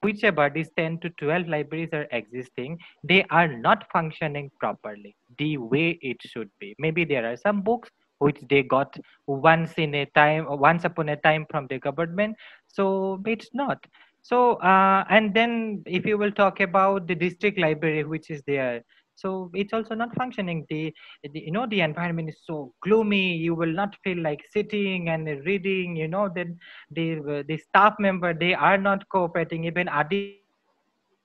whichever these 10 to 12 libraries are existing, they are not functioning properly the way it should be. Maybe there are some books which they got once upon a time from the government, so it's not. So and then if you will talk about the district library which is there, so it's also not functioning. The environment is so gloomy, you will not feel like sitting and reading. Then the staff member, they are not cooperating. Even Aditya also said that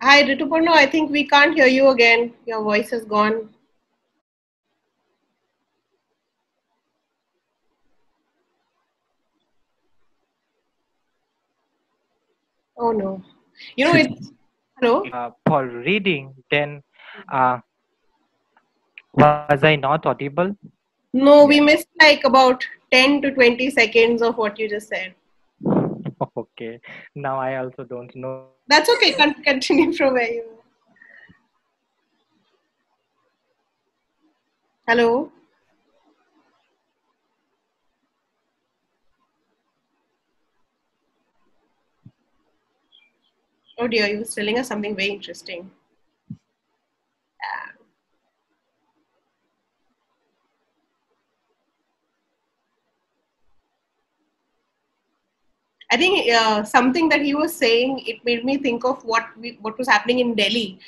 Hi, Rituparno. I think we can't hear you again. Your voice is gone. Oh no. It's hello. for reading, then was I not audible? No, we missed like about 10 to 20 seconds of what you just said. Okay, now I also don't know. That's okay. Continue from where you were. Hello. Oh dear, you were telling us something very interesting. I think something that he was saying, it made me think of what was happening in Delhi.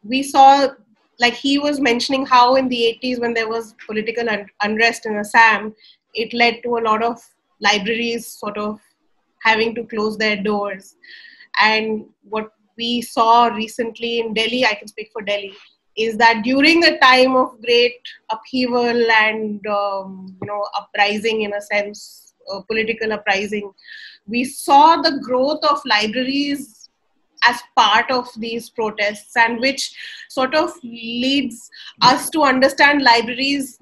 We saw, like he was mentioning how in the 80s when there was political unrest in Assam, it led to a lot of libraries sort of having to close their doors. And what we saw recently in Delhi, I can speak for Delhi, is that during the time of great upheaval and uprising, in a sense, political uprising, we saw the growth of libraries as part of these protests, and which sort of leads us to understand libraries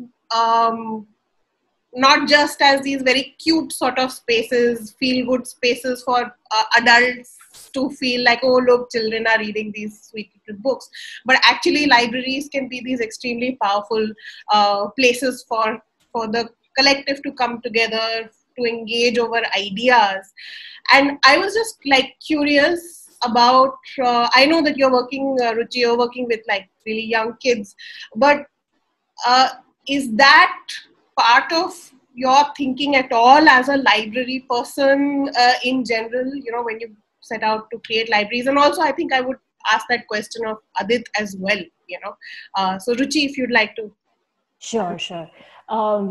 not just as these very cute sort of spaces, feel-good spaces for adults to feel like, oh, look, children are reading these sweet little books. But actually, libraries can be these extremely powerful places for the collective to come together, to engage over ideas. And I was just like curious, about, I know that you're working, Ruchi, you're working with like really young kids, but is that part of your thinking at all as a library person in general, you know, when you set out to create libraries? And also, I think I would ask that question of Adit as well, you know. So Ruchi, if you'd like to. Sure, sure.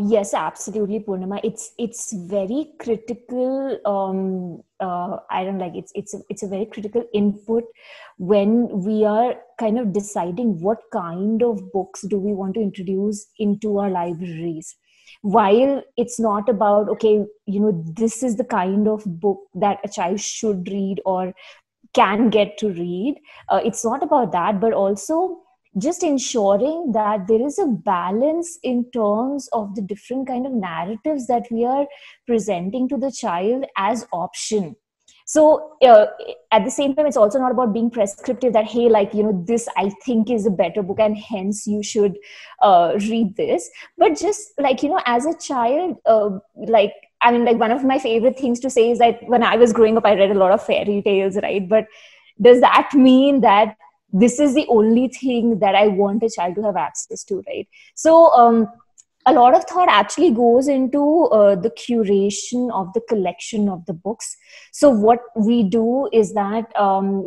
Yes, absolutely, Purnima. It's very critical. I don't like it's a very critical input when we are kind of deciding what kind of books do we want to introduce into our libraries. While it's not about, okay, you know, this is the kind of book that a child should read or can get to read. It's not about that, but also just ensuring that there is a balance in terms of the different kind of narratives that we are presenting to the child as option. So at the same time, it's also not about being prescriptive that, hey, like, you know, this I think is a better book and hence you should read this. But just like, you know, as a child, like, I mean, like, one of my favorite things to say is that when I was growing up, I read a lot of fairy tales, right? But does that mean that this is the only thing that I want a child to have access to, right? So a lot of thought actually goes into the curation of the collection of the books. So what we do is that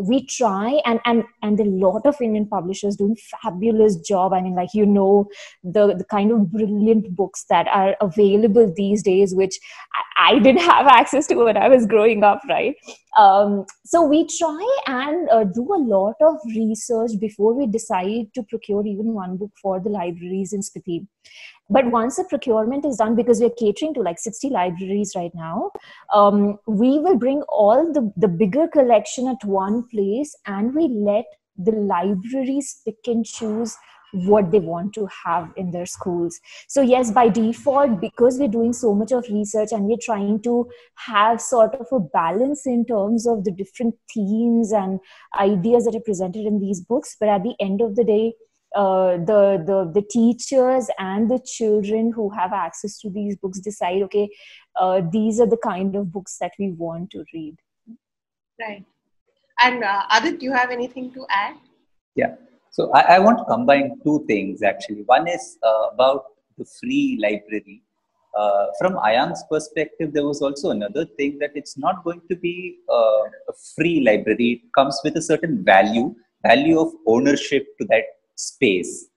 we try, and a lot of Indian publishers doing fabulous job. I mean, like, you know, the kind of brilliant books that are available these days, which I didn't have access to when I was growing up, right? So we try and do a lot of research before we decide to procure even one book for the libraries in Spiti. But once the procurement is done, because we're catering to like 60 libraries right now, we will bring all the bigger collection at one place, and we let the libraries pick and choose what they want to have in their schools. So yes, by default, because we're doing so much of research and we're trying to have sort of a balance in terms of the different themes and ideas that are presented in these books, but at the end of the day, the teachers and the children who have access to these books decide, okay, these are the kind of books that we want to read. Right. And Adit, do you have anything to add? Yeah. So I want to combine two things actually. One is about the free library. From Ayang's perspective, there was also another thing, that it's not going to be a free library. It comes with a certain value of ownership to that space.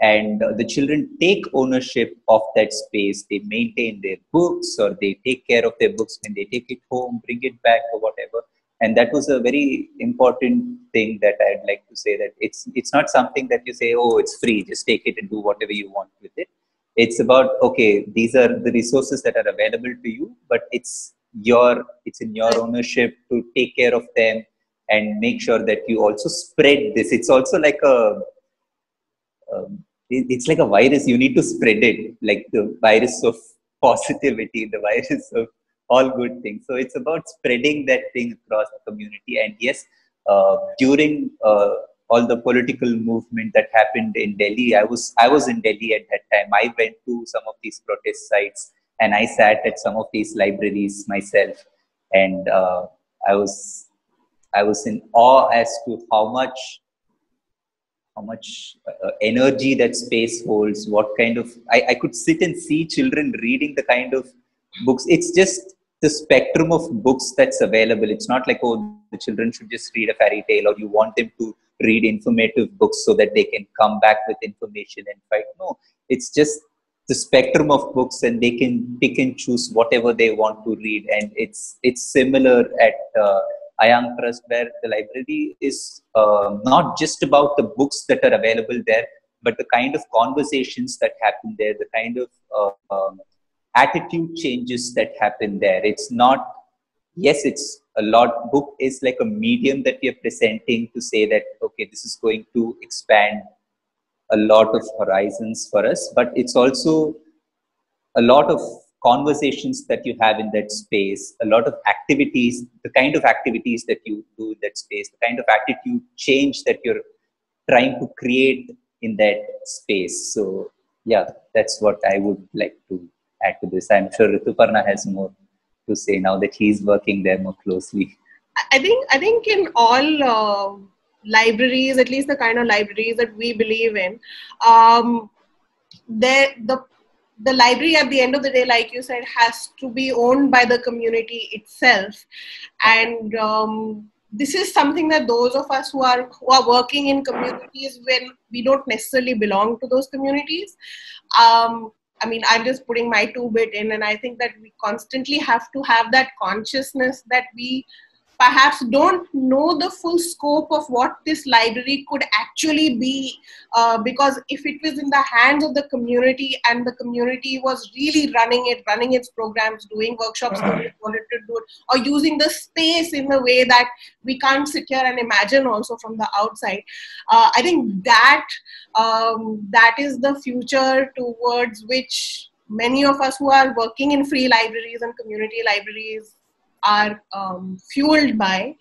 And the children take ownership of that space. They maintain their books, or they take care of their books when they take it home, bring it back, or whatever. And that was a very important thing that I'd like to say, that it's not something that you say, oh, it's free, just take it and do whatever you want with it. It's about, okay, these are the resources that are available to you, but it's in your ownership to take care of them and make sure that you also spread this. It's also like it's like a virus. You need to spread it, like the virus of positivity, the virus of all good things. So it's about spreading that thing across the community. And yes, during all the political movement that happened in Delhi, I was in Delhi at that time. I went to some of these protest sites, and I sat at some of these libraries myself, and I was in awe as to how much energy that space holds. What kind of I could sit and see children reading the kind of books. It's just the spectrum of books that's available. It's not like, oh, the children should just read a fairy tale, or you want them to read informative books so that they can come back with information and fight. No, it's just the spectrum of books, and they can pick and choose whatever they want to read. And it's similar at Ayang Trust, where the library is not just about the books that are available there, but the kind of conversations that happen there, the kind of attitude changes that happen there. It's not, yes, it's a lot. Book is like a medium that we are presenting to say that, okay, this is going to expand a lot of horizons for us, but it's also a lot of conversations that you have in that space, a lot of activities, the kind of activities that you do in that space, the kind of attitude change that you're trying to create in that space. So yeah, that's what I would like to add to this. I'm sure Rituparna has more to say now that he's working there more closely. I think in all libraries, at least the kind of libraries that we believe in, um, the library at the end of the day, like you said, has to be owned by the community itself, and this is something that those of us who are working in communities when we don't necessarily belong to those communities. I mean, I'm just putting my 2 bit in, and I think that we constantly have to have that consciousness that we perhaps don't know the full scope of what this library could actually be, because if it was in the hands of the community and the community was really running its programs, doing workshops the way it wanted to do it, or using the space in a way that we can't sit here and imagine also from the outside, I think that that is the future towards which many of us who are working in free libraries and community libraries are fueled by.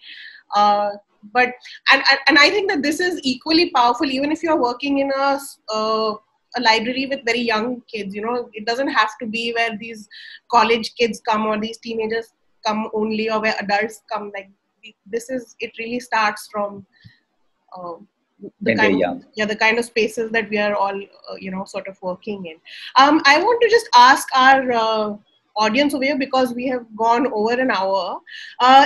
But and I think that this is equally powerful even if you're working in a library with very young kids. You know, it doesn't have to be where these college kids come or these teenagers come only, or where adults come. Like this is, it really starts from the kind of spaces that we are all sort of working in. I want to just ask our audience over here, because we have gone over an hour.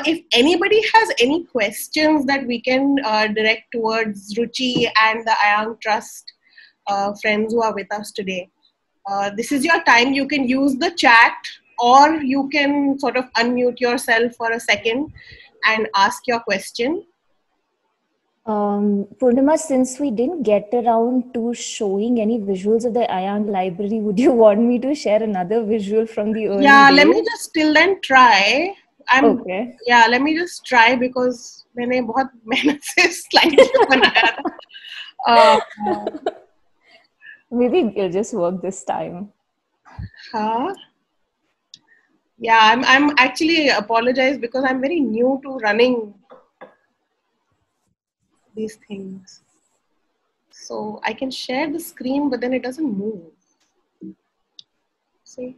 If anybody has any questions that we can direct towards Ruchi and the IANG Trust friends who are with us today, this is your time. You can use the chat, or you can sort of unmute yourself for a second and ask your question. Purnima, since we didn't get around to showing any visuals of the IANG library, would you want me to share another visual from the early days? Let me just till then try. Okay. Yeah, let me just try, because मैंने बहुत मेहनत से slide बनाया था. Maybe we'll just work this time. Yeah, I'm actually apologize because I'm very new to running these things. So I can share the screen, but then it doesn't move. See?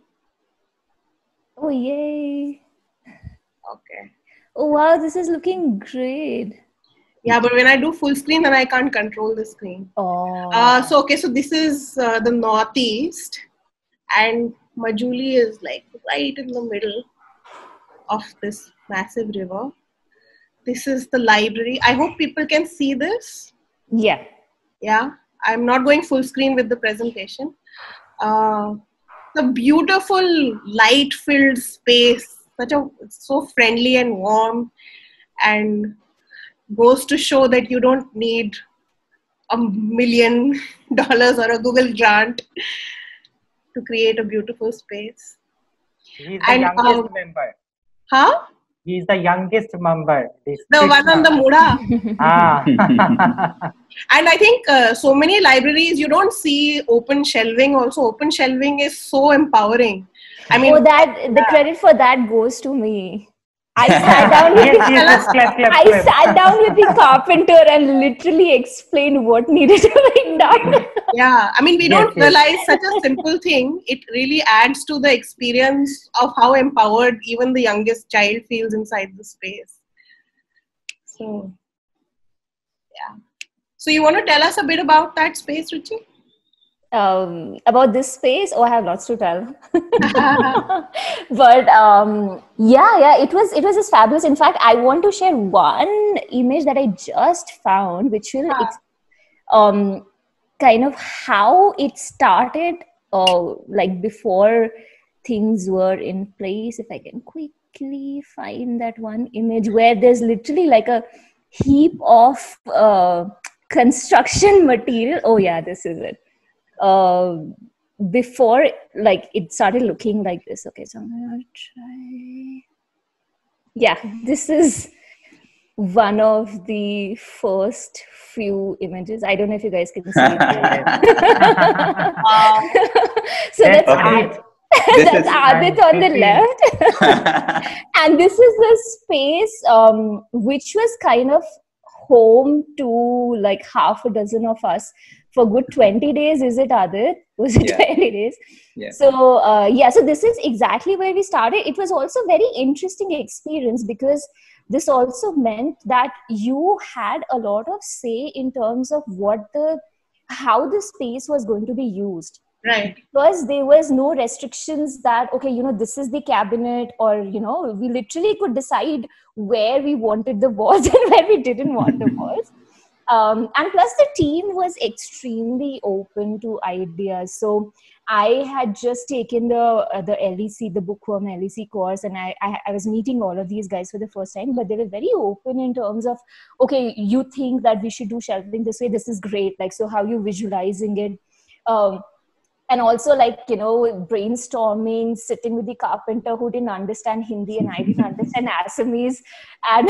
Oh, yay. Okay. Oh, wow, this is looking great. Yeah, but when I do full screen, then I can't control the screen. Oh. So this is the northeast, and Majuli is like right in the middle of this massive river. This is the library. I hope people can see this. Yeah. Yeah. I'm not going full screen with the presentation. The beautiful light-filled space, so friendly and warm, and goes to show that you don't need $1 million or a Google grant to create a beautiful space. He's the youngest member. Huh? He's the youngest member. The one on the Muda. And I think so many libraries, you don't see open shelving. Also, open shelving is so empowering. I mean, the credit for that goes to me. I sat down with the carpenter and literally explained what needed to be done. Yeah, I mean, we don't realize such a simple thing. It really adds to the experience of how empowered even the youngest child feels inside the space. So, yeah. So you want to tell us a bit about that space, Ruchi? About this space? Oh, I have lots to tell. But it was just fabulous. In fact, I want to share one image that I just found, which will kind of how it started, like before things were in place. If I can quickly find that one image where there's literally like a heap of construction material. Oh yeah, this is it. Before, like, it started looking like this. Okay, so I'm gonna try. Yeah, this is one of the first few images. I don't know if you guys can see it. So that's Adit on the left. And this is the space which was kind of home to like half a dozen of us for good 20 days. Is it, Adit? Was it 20 days? Yeah. So, so this is exactly where we started. It was also a very interesting experience because this also meant that you had a lot of say in terms of how the space was going to be used. Right. Because there was no restrictions that, okay, this is the cabinet, or, we literally could decide where we wanted the walls and where we didn't want the walls. And plus the team was extremely open to ideas. So I had just taken the LEC, the Bookworm LEC course, and I was meeting all of these guys for the first time, but they were very open in terms of, okay, you think that we should do shelving this way, this is great, like, so how you visualizing it? And also, like, brainstorming, sitting with the carpenter who didn't understand Hindi and I didn't understand Assamese, and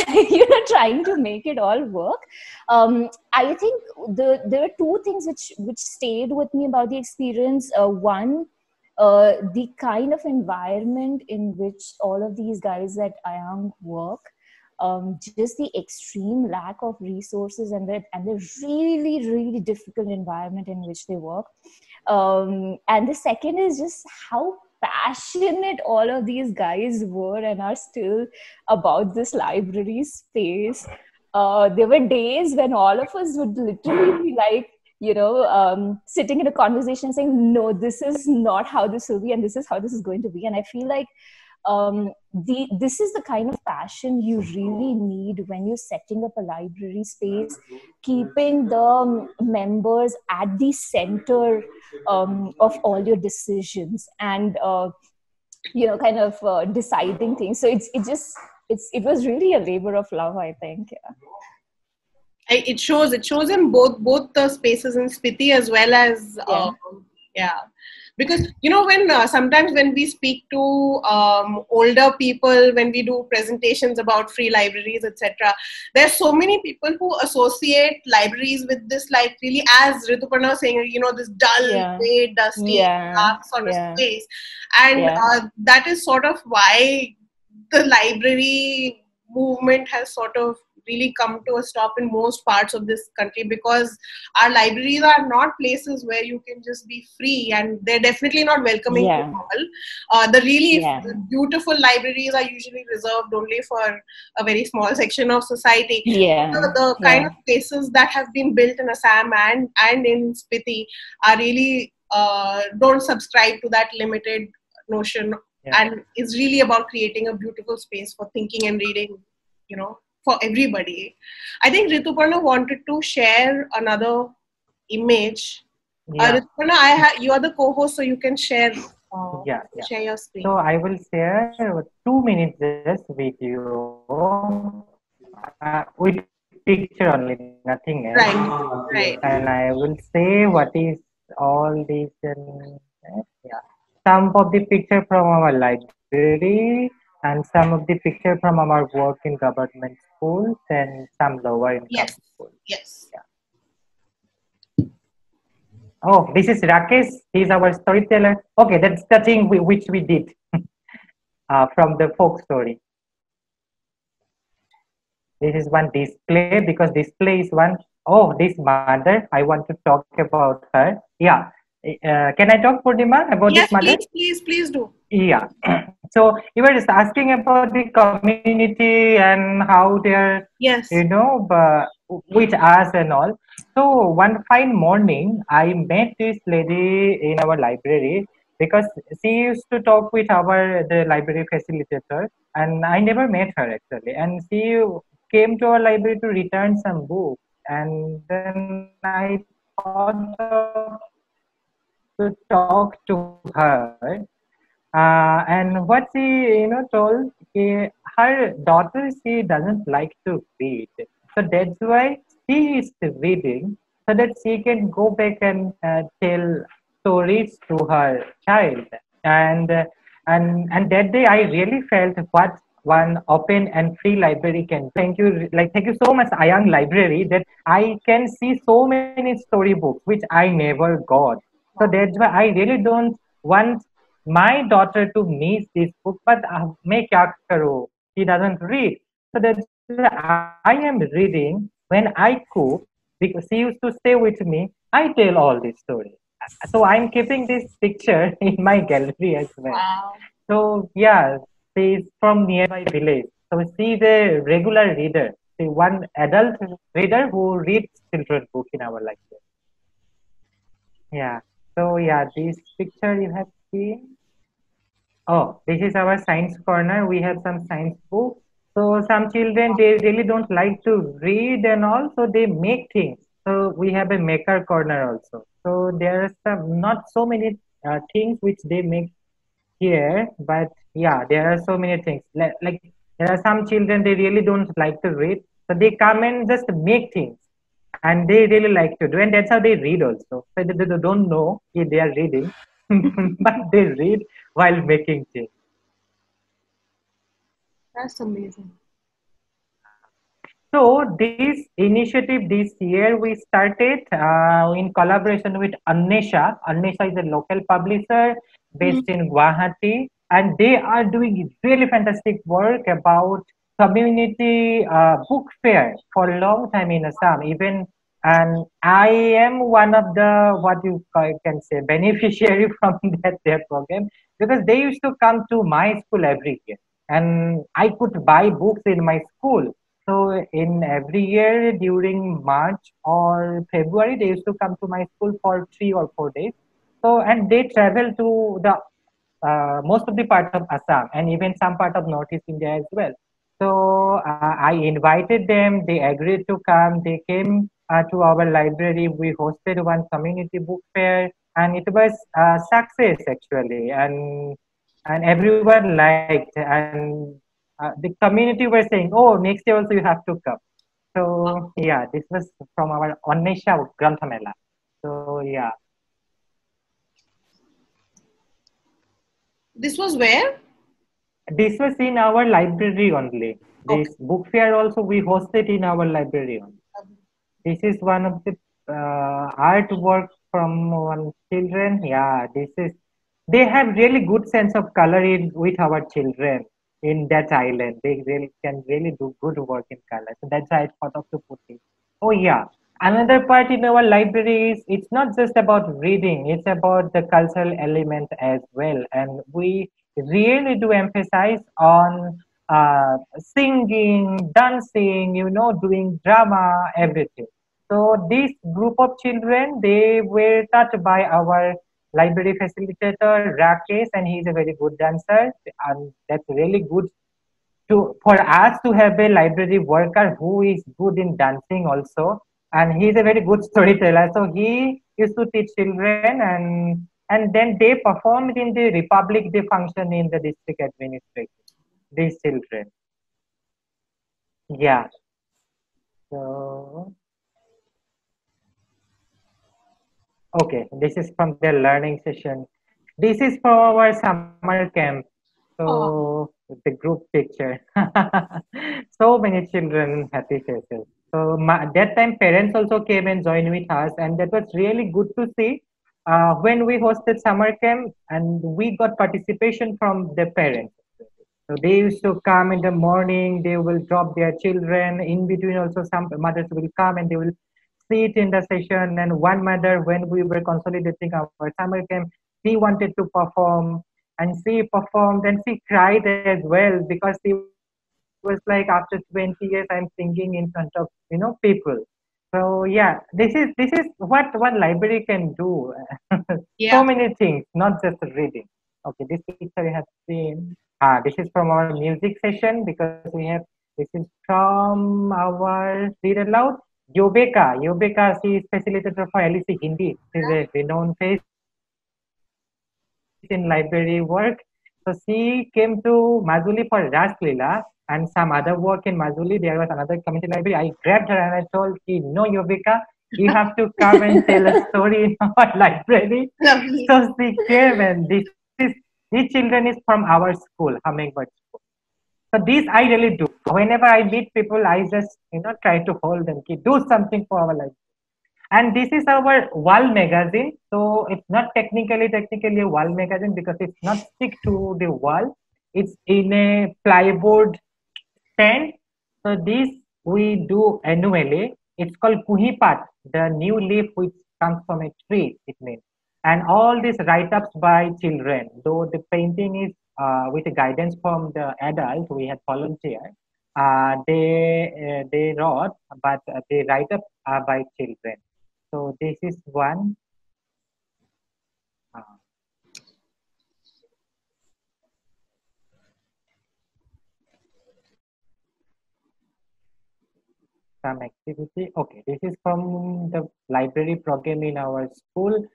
trying to make it all work. I think there were two things which stayed with me about the experience. One, the kind of environment in which all of these guys at IANG work. Just the extreme lack of resources and the really, really difficult environment in which they work. And the second is just how passionate all of these guys were and are still about this library space. There were days when all of us would literally be like, sitting in a conversation saying, no, this is not how this will be, and this is how this is going to be. And I feel like this is the kind of passion you really need when you're setting up a library space, keeping the members at the center of all your decisions, and deciding things. So it was really a labor of love, I think. It shows in both the spaces in Spiti as well as because when sometimes when we speak to older people, when we do presentations about free libraries, etc., there's so many people who associate libraries with this, like, really, as Rituparna was saying, this dull, gray, dusty, dark sort of space. And that is sort of why the library movement has sort of really come to a stop in most parts of this country, because our libraries are not places where you can just be free, and they're definitely not welcoming to all. The really beautiful libraries are usually reserved only for a very small section of society. The kind of places that have been built in Assam and in Spiti are really don't subscribe to that limited notion, and it's really about creating a beautiful space for thinking and reading, for everybody. I think Rituparna wanted to share another image. Rituparna, you are the co-host, so you can share share your screen. So I will share 2 minutes just video with picture only, nothing else. Right. And I will say what is all these and some of the picture from our library, and some of the picture from our work in government schools and some lower income schools. Yes. Oh, this is Rakesh. He's our storyteller. Okay, that's the thing which we did from the folk story. This is one display, because display is one. Oh, this mother, I want to talk about her. Yeah. Can I talk, Purnima, about this mother? Yes, please do. Yeah. So you were just asking about the community and how they're, with us and all. So one fine morning, I met this lady in our library, because she used to talk with the library facilitator, and I never met her actually. And she came to our library to return some books, and then I thought to talk to her. And what she told, her daughter, she doesn't like to read, so that's why she is reading, so that she can go back and tell stories to her child. And that day I really felt what one open and free library can do. Thank you so much, IANG Library, that I can see so many storybooks which I never got. So that's why I really don't want my daughter to miss this book, but make karo, she doesn't read. So that's why I am reading when I cook, because she used to stay with me. I tell all these stories. So I'm keeping this picture in my gallery as well. Wow. So she's from nearby village. So she is a regular reader. She one adult reader who reads children's book in our library. Yeah. So yeah, this picture you have seen. Oh, this is our science corner. We have some science books. So some children they really don't like to read and all, so they make things. So we have a maker corner also. So there are some not so many things which they make here, but yeah, there are so many things. Like there are some children they really don't like to read, so they come and just make things, and they really like to do, and that's how they read also. So they don't know if they are reading, but they read while making things. That's amazing. So this initiative this year we started in collaboration with Annesha. Annesha is a local publisher based in Guwahati, and they are doing really fantastic work about community book fair for a long time in Assam. Even and I am one of the what you can say beneficiary from that their program, because they used to come to my school every year, and I could buy books in my school. So in every year during March or February, they used to come to my school for 3 or 4 days. So and they travel to the most of the part of Assam and even some part of Northeast India as well. So I invited them. They agreed to come. They came to our library. We hosted one community book fair, and it was a success actually. And everyone liked, and the community were saying, "Oh, next year also you have to come." So yeah, this was from our Onnesha Granthamela. So yeah, This was where? this was in our library only. Okay. This book fair also we hosted in our library only. This is one of the artwork from one children. Yeah, this is. They have really good sense of color in with our children in that island. They really can really do good work in color. So that's why I thought of to put it. Oh yeah, another part in our library is it's not just about reading. It's about the cultural element as well, and we really do emphasize on singing, dancing, doing drama, everything. So this group of children, they were taught by our library facilitator Rakesh, and he's a very good dancer, and that's really good to for us to have a library worker who is good in dancing also, and he's a very good storyteller. So he used to teach children, and then they performed in the Republic Day function in the district administration. These children, yeah. So okay, this is from their learning session. This is for our summer camp. Oh, So the group picture. So many children, happy faces. So that time parents also came and joined with us, and that was really good to see. When we hosted summer camp, and we got participation from the parents. So they used to come in the morning. They will drop their children. In between, also some mothers will come and they will sit in the session. And one mother, when we were consolidating our summer camp, she wanted to perform, and she performed, and she cried as well, because she was like, after 20 years I'm singing in front of people. So yeah, this is what one library can do. So yeah. many things, not just reading. Okay, this picture you have seen. This is from our music session, because we have, this is from our read aloud. Yobeka, she is facilitator for LEC Hindi. She is a renowned face in library work. So she came to Majuli for Ras Leela and some other work in Majuli. There was another community library. I grabbed her and I told her, "No, Yobika, you have to come and tell a story in our library." Lovely. So she came, and these children is from our school, Hummingbird School. So this I really do. Whenever I meet people, I just try to hold them, do something for our life. And this is our wall magazine. So it's not technically a wall magazine, because it's not stick to the wall. It's in a plywood stand. So this we do annually. It's called Kuhipat, the new leaf which comes from a tree, it means. And all these write-ups by children, though the painting is with guidance from the adult, we had volunteers. they wrote, but they write up by children. So this is one. Uh, some activity. Okay, this is from the library program in our school.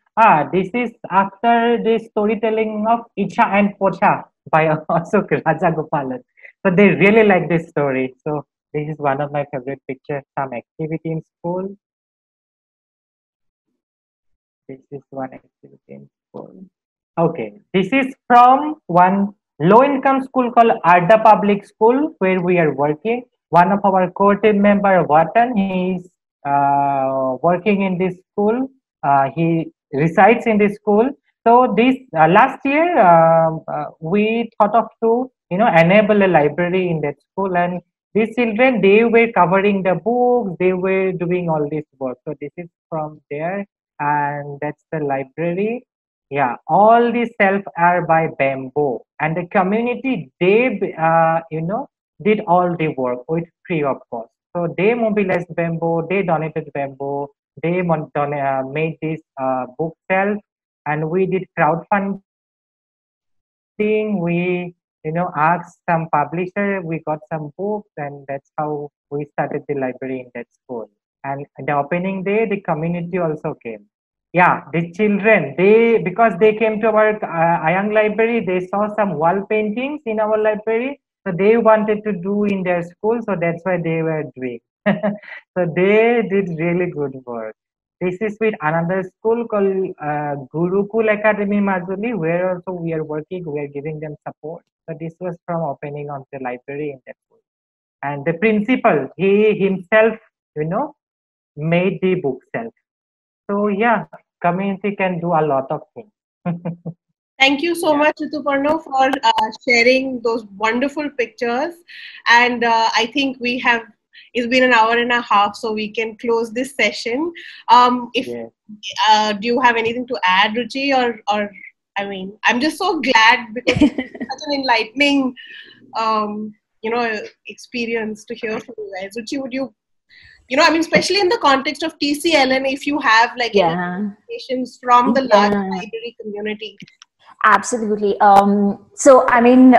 This is after the storytelling of Icha and Pocha by Ashok Rajagopalan. So they really like this story. So this is one of my favorite pictures. Some activity in school. This is one activity in school. Okay, this is from one low-income school called Arda Public School where we are working. One of our core team member, Watan, he is working in this school. He resides in this school. So this last year, we thought of to enable a library in that school, and these children, they were covering the books, they were doing all this work. So this is from there, and that's the library. Yeah, all these self are by Bamboo, and the community, they did all the work with free of cost. So they mobilized Bamboo, they donated Bamboo, they made this book shelf, and we did crowdfunding. We asked some publisher, we got some books, and that's how we started the library in that school. And the opening day, the community also came. Yeah, the children, they, because they came to our Ayang library, they saw some wall paintings in our library, so they wanted to do in their school, so that's why they were doing. So they did really good work. This is with another school called Gurukul Academy Majuli, where also we are working, we are giving them support. So this was from opening of the library in that school. And the principal, he himself, made the book shelf. So yeah, community can do a lot of things. Thank you so much, Rituparno, for sharing those wonderful pictures. And I think it's been an hour and a half, so we can close this session. Do you have anything to add, Ruchi? Or I mean, I'm just so glad because it's such an enlightening, experience to hear from you guys. Ruchi, would you, I mean, especially in the context of TCLN, if you have any recommendations from the large library community. Absolutely. So, I mean,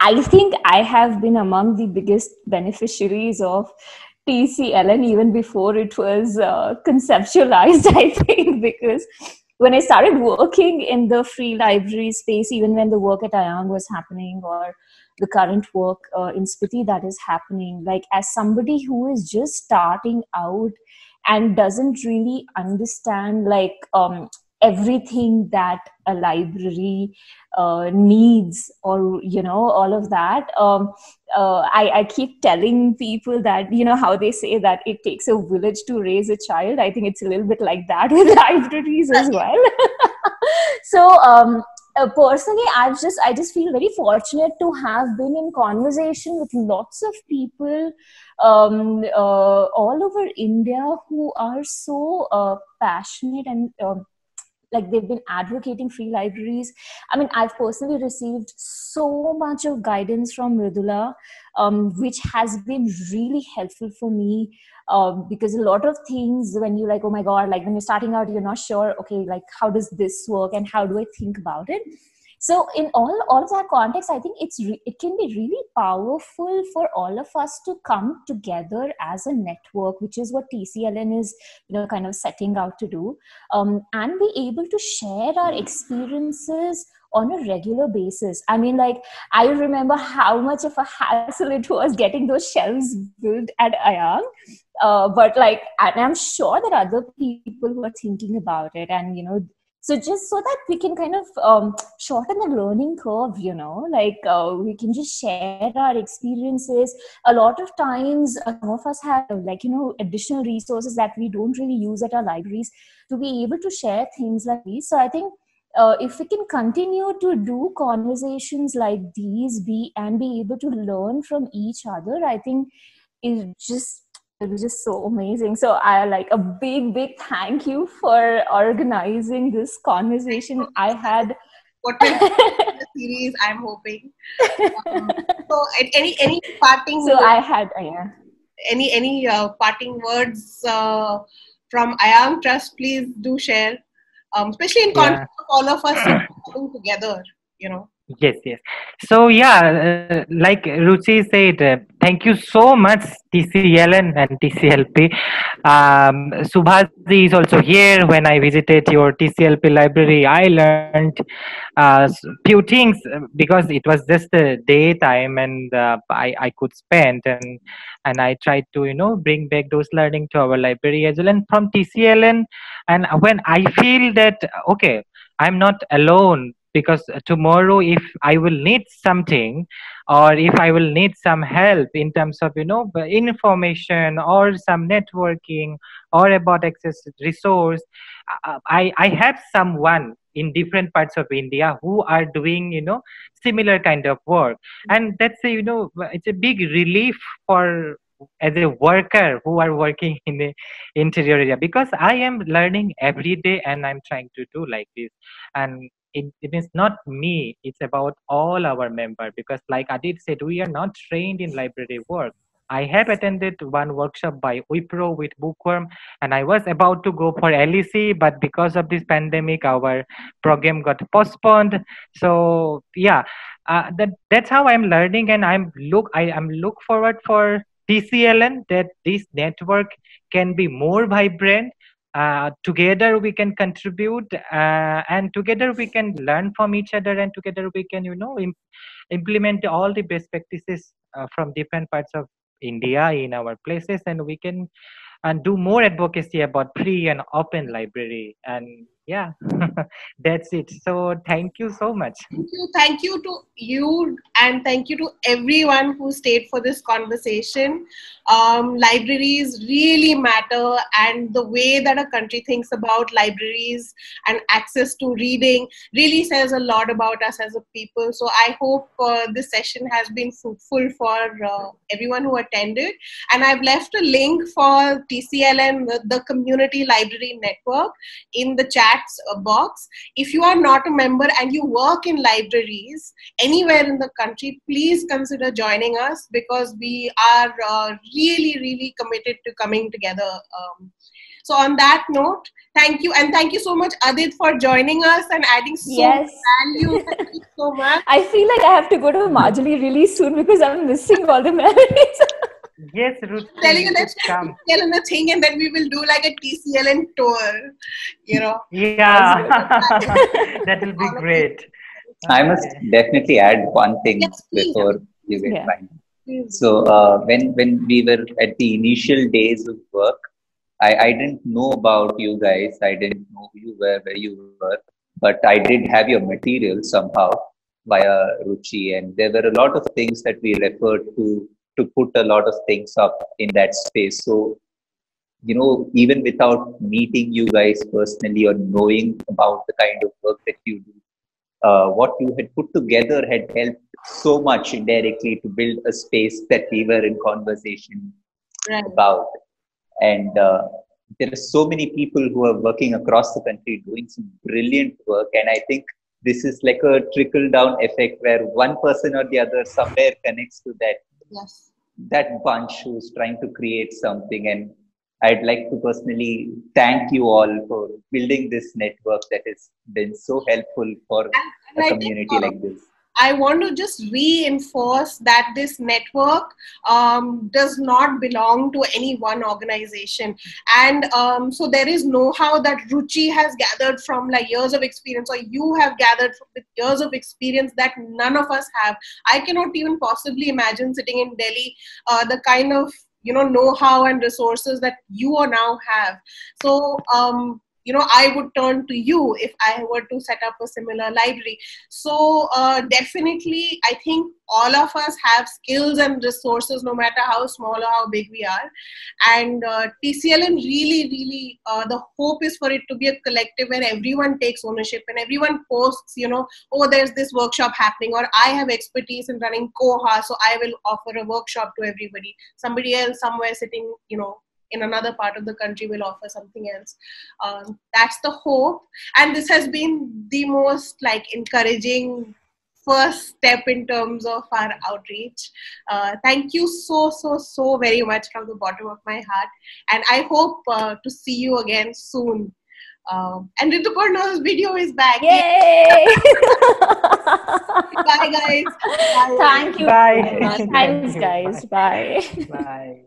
I think I have been among the biggest beneficiaries of TCLN even before it was conceptualized, I think, because when I started working in the free library space, even when the work at Ayang was happening or the current work in Spiti that is happening, like as somebody who is just starting out and doesn't really understand like everything that a library needs, or all of that, I keep telling people that how they say that it takes a village to raise a child. I think it's a little bit like that with libraries as well. So personally, I just feel very fortunate to have been in conversation with lots of people all over India who are so passionate and like they've been advocating free libraries. I mean, I've personally received so much of guidance from Mridula, which has been really helpful for me, because a lot of things when you like, oh my God, like when you're starting out, you're not sure, okay, like how does this work and how do I think about it? So in all of that context, I think it can be really powerful for all of us to come together as a network, which is what TCLN is, kind of setting out to do, and be able to share our experiences on a regular basis. I mean, like, I remember how much of a hassle it was getting those shelves built at Ayang. But like, and I'm sure that other people who are thinking about it, and so just so that we can kind of shorten the learning curve, like we can just share our experiences. A lot of times, some of us have like, additional resources that we don't really use at our libraries to be able to share things like these. So I think if we can continue to do conversations like these, be able to learn from each other, I think it was just so amazing. So I like a big thank you for organizing this conversation. I had the series, I'm hoping. So, any parting? So I had, yeah. Any parting words from Ayang Trust? Please do share, especially in Yeah. context of all of us coming together. You know. Yes, yes. So yeah, like Ruchi said, thank you so much TCLN and TCLP. Subhaji is also here. When I visited your TCLP library, I learned few things because it was just a daytime, and I could spend, and I tried to bring back those learning to our library as well. And from TCLN, and when I feel that okay, I'm not alone, because tomorrow if I will need something, or if I will need some help in terms of information or some networking or about access to resource, I have someone in different parts of India who are doing similar kind of work. And that's it's a big relief for as a worker who are working in the interior area, because I am learning every day and I'm trying to do like this. And it is not me, it's about all our members, because like Adit said, we are not trained in library work. I have attended one workshop by Wipro with Bookworm, and I was about to go for LEC, but because of this pandemic, our program got postponed. So yeah, that's how I'm learning, and I am look forward for TCLN, that this network can be more vibrant. Together we can contribute, and together we can learn from each other, and together we can implement all the best practices from different parts of India in our places, and we can do more advocacy about free and open library. And yeah, that's it. So thank you so much. Thank you to you, and thank you to everyone who stayed for this conversation. Libraries really matter, and the way that a country thinks about libraries and access to reading really says a lot about us as a people. So I hope this session has been fruitful for everyone who attended. And I've left a link for TCLN, the Community Library Network, in the chats box. If you are not a member and you work in libraries anywhere in the country, please consider joining us, because we are really, really committed to coming together. So on that note, thank you. And thank you so much, Adit, for joining us and adding so much value. Thank you so much. I feel like I have to go to Majuli really soon because I'm missing all the memories. Yes, Ruth, Telling you, let's come TCLN a thing, and then we will do like a TCLN tour, Yeah, that will be great. I must definitely add one thing before you get back. So when we were at the initial days of work, I didn't know about you guys. I didn't know who you were, where you were, but I did have your material somehow via Ruchi, and there were a lot of things that we referred to put a lot of things up in that space. So, even without meeting you guys personally or knowing about the kind of work that you do, what you had put together had helped so much indirectly to build a space that we were in conversation about. And there are so many people who are working across the country doing some brilliant work. And I think this is like a trickle down effect where one person or the other somewhere connects to that bunch who's trying to create something. And I'd like to personally thank you all for building this network that has been so helpful for a community like this. I want to just reinforce that this network does not belong to any one organization. And so there is know-how that Ruchi has gathered from like years of experience, or you have gathered with years of experience that none of us have. I cannot even possibly imagine sitting in Delhi, the kind of know-how and resources that you now have. So I would turn to you if I were to set up a similar library. So definitely, I think all of us have skills and resources, no matter how small or how big we are. And TCLN really, the hope is for it to be a collective where everyone takes ownership and everyone posts, oh, there's this workshop happening, or I have expertise in running Koha, so I will offer a workshop to everybody. Somebody else somewhere sitting, in another part of the country will offer something else. That's the hope. And this has been the most encouraging first step in terms of our outreach. Thank you so very much from the bottom of my heart, and I hope to see you again soon. And Rituparna's video is back. Yay! Bye guys. Bye. Thank you. Bye. Thanks, guys. Bye. Bye. Bye.